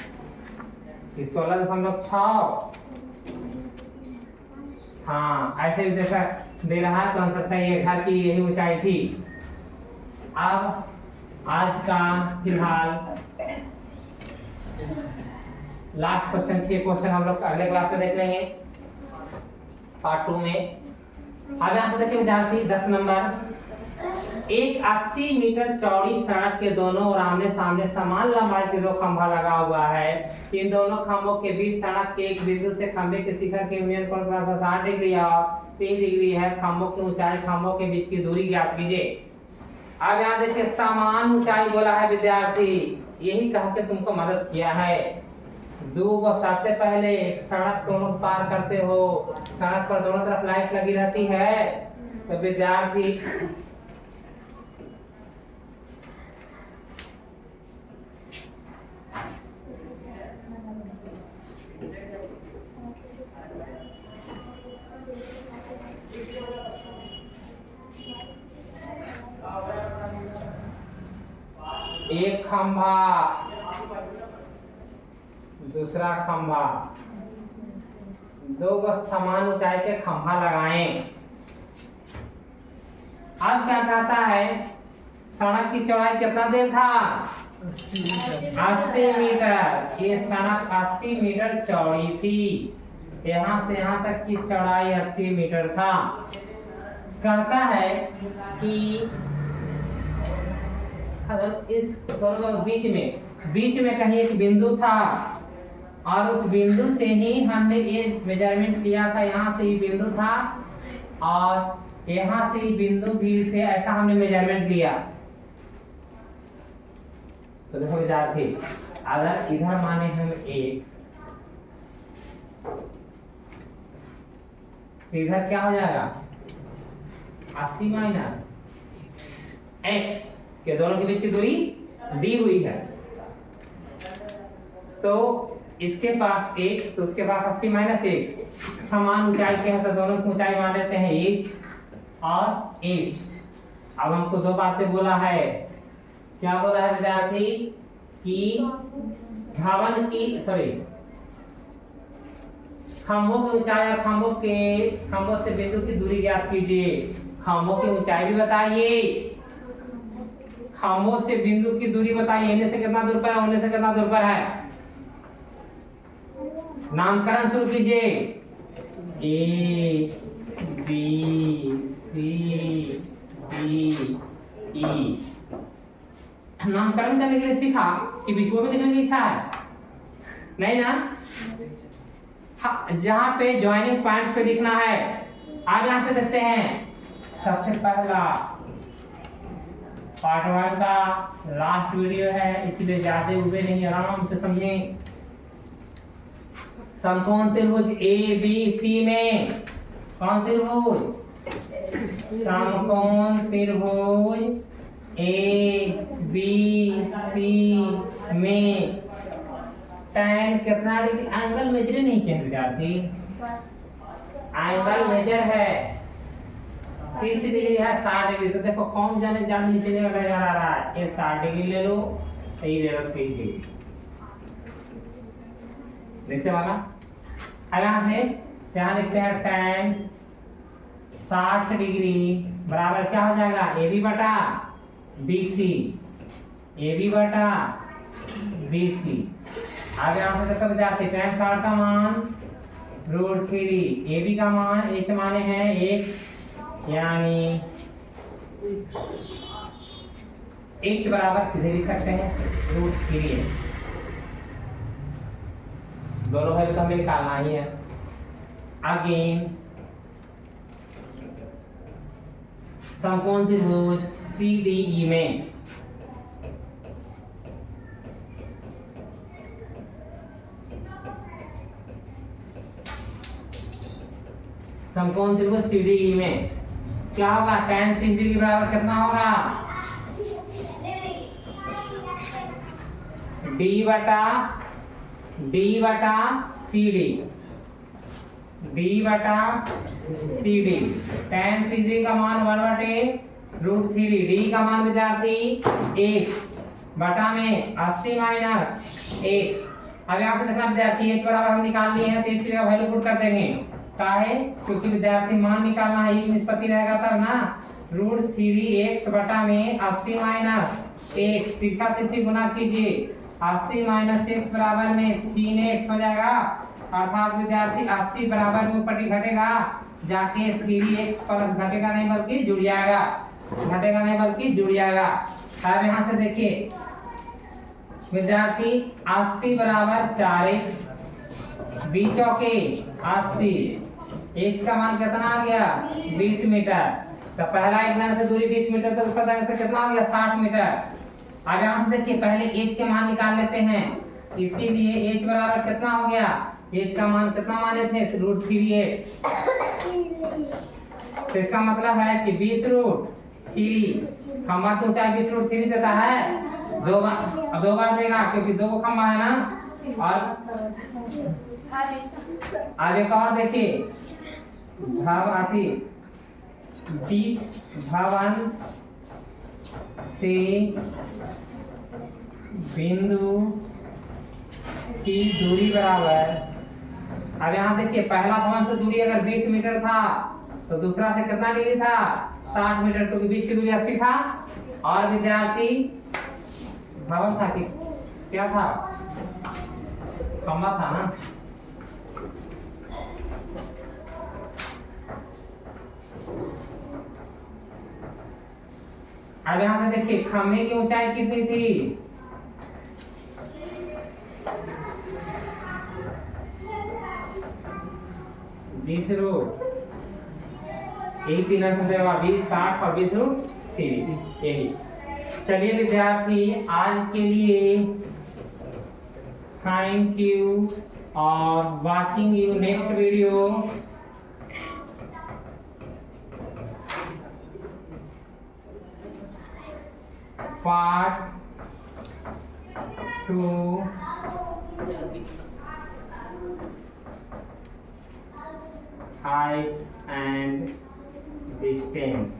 16.6। हाँ ऐसे भी देखा दे रहा है तो आंसर सही है, घर की यही ऊंचाई थी। अब आज का फिलहाल लास्ट क्वेश्चन, 6 क्वेश्चन हम लोग अगले क्लास में देख लेंगे पार्ट 2 में। अब यहाँ से देखिए विद्यार्थी 10 नंबर, एक 80 मीटर चौड़ी सड़क के दोनों ओर आमने सामने समान लंबाई के 2 खंभा लगा हुआ है। इन दोनों खंभों के बीच सड़क के एक बिंदु से खंभे के शिखर के यूनियन कोण 60 डिग्री और 3 डिग्री है। खंभों की ऊंचाई, खंभों के बीच की दूरी ज्ञात कीजिए। अब यहाँ देखिए समान ऊंचाई बोला है विद्यार्थी, यही कह के तुमको मदद किया है। दो सबसे पहले एक सड़क दोनों पार करते हो, सड़क पर दोनों तरफ लाइट लगी रहती है, तो विद्यार्थी एक खंभा दूसरा खंभा, 2 समान ऊंचाई के खंभा लगाएं। अब क्या कहता है, सड़क की चौड़ाई कितना देर था 80 मीटर, ये सड़क 80 मीटर चौड़ी थी, यहाँ से यहाँ तक की चौड़ाई 80 मीटर था। कहता है कि इस बीच में कहीं एक बिंदु था और उस बिंदु से ही हमने ये मेजरमेंट लिया था, यहाँ से ये बिंदु था और यहाँ से बिंदु भी से ऐसा हमने मेजरमेंट लिया। तो देखो विद्यार्थी, अगर इधर माने हम x, तो इधर क्या हो जाएगा 80 माइनस x, के दोनों के बीच की दूरी दी हुई है। तो इसके पास x तो उसके पास 80 माइनस x, समान ऊंचाई के हैं तो दोनों की ऊंचाई मान लेते हैं h और h। अब हमको 2 बातें बोला है, क्या बोला है विद्यार्थी कि भवन की खंभों की ऊंचाई और खंभों से बिंदु की दूरी ज्ञात कीजिए। खंभों की ऊंचाई भी बताइए, खंभों से बिंदु की दूरी बताइए, इन्हें से कितना दूर पर है, उन्हें से कितना दूर पर है। नामकरण शुरू कीजिए, A B C D E। नामकरण करने के लिए सीखा कि बिंदुओं में लिखने की इच्छा है नहीं ना, जहां पे ज्वाइनिंग पॉइंट्स पे लिखना है। आप यहां से देखते हैं, सबसे पहला पार्ट 1 का लास्ट वीडियो है, इसलिए ज्यादा हुए नहीं, आराम से समझें। समकोण त्रिभुज ABC में कौन त्रिभुज, समकोण त्रिभुज ABC में tan कितना डिग्री, एंगल मेजर नहीं किया विद्यार्थी, एंगल मेजर है 30 डिग्री है, 60 डिग्री। तो देखो कौन जाने नीचे नजर आ रहा है, ये 60 डिग्री ले लो, ये ले लो 30 डिग्री, देखते वाला। अब यहाँ से यहाँ लिखते हैं tan 60 डिग्री बराबर क्या हो जाएगा, AB बटा BC, AB बटा BC। अब यहाँ से देखो विद्यार्थी, tan 60 का मान √3, AB का मान h माने हैं 1, यानी h बराबर सीधे लिख सकते हैं √3 है। दोनों वैल्यू तो हमें निकालना ही है। अगेन समकोण त्रिभुज CDE में समकोण त्रिभुज CDE में क्या होगा? tan 30 डिग्री बराबर कितना होगा? D बटा CD tan 30 डिग्री का मान 1/√3। D का मान विद्यार्थी x बटा में 80 माइनस x। अब यहाँ पे देखना विद्यार्थी h बराबर हम निकाल लिए हैं तो h की जगह वैल्यू पुट कर देंगे। काहे? क्योंकि विद्यार्थी मान निकालना है, एक निष्पत्ति रहेगा तब ना। √3x बटा में 80 माइनस x, तिरछा तिरछी गुना कीजिए, 80 माइनस x बराबर में 3x हो जाएगा। अर्थात विद्यार्थी 80 बराबर में ऊपर घटेगा जाके 3x प्लस घटेगा नहीं बल्कि जुड़ जाएगा, घटेगा नहीं बल्कि जुड़ जाएगा। अब यहाँ से देखिए विद्यार्थी 80 बराबर 4x, 20 चौके 80, x का मान कितना आ गया? 20 मीटर। तो पहला एक लाइन से दूरी 20 मीटर, तो दूसरा लाइन से कितना हो गया? 60 मीटर। अब यहाँ से देखिए पहले h के मान निकाल लेते हैं, इसीलिए h बराबर कितना हो गया? h का मान कितना माने थे? √3x। तो इसका मतलब है कि 20√3, खंभा की ऊंचाई 20√3 देता है, दो बार देगा क्योंकि 2 खंभा है ना। और अब एक और देखिए भावार्थी, बीज भवन से बिंदु की दूरी बराबर। अब यहाँ देखिए पहला भवन से दूरी अगर 20 मीटर था तो दूसरा से कितना डिग्री था? 60 मीटर, क्योंकि 20 की दूरी 80 था। और विद्यार्थी भवन था कि क्या था? खंभा था ना। अब यहाँ से देखिए खंभे की ऊंचाई कितनी थी? 20 एक 3 20, 60 और 20√3 यही। चलिए विद्यार्थी आज के लिए थैंक यू और watching you next video. Part 2 height and distance।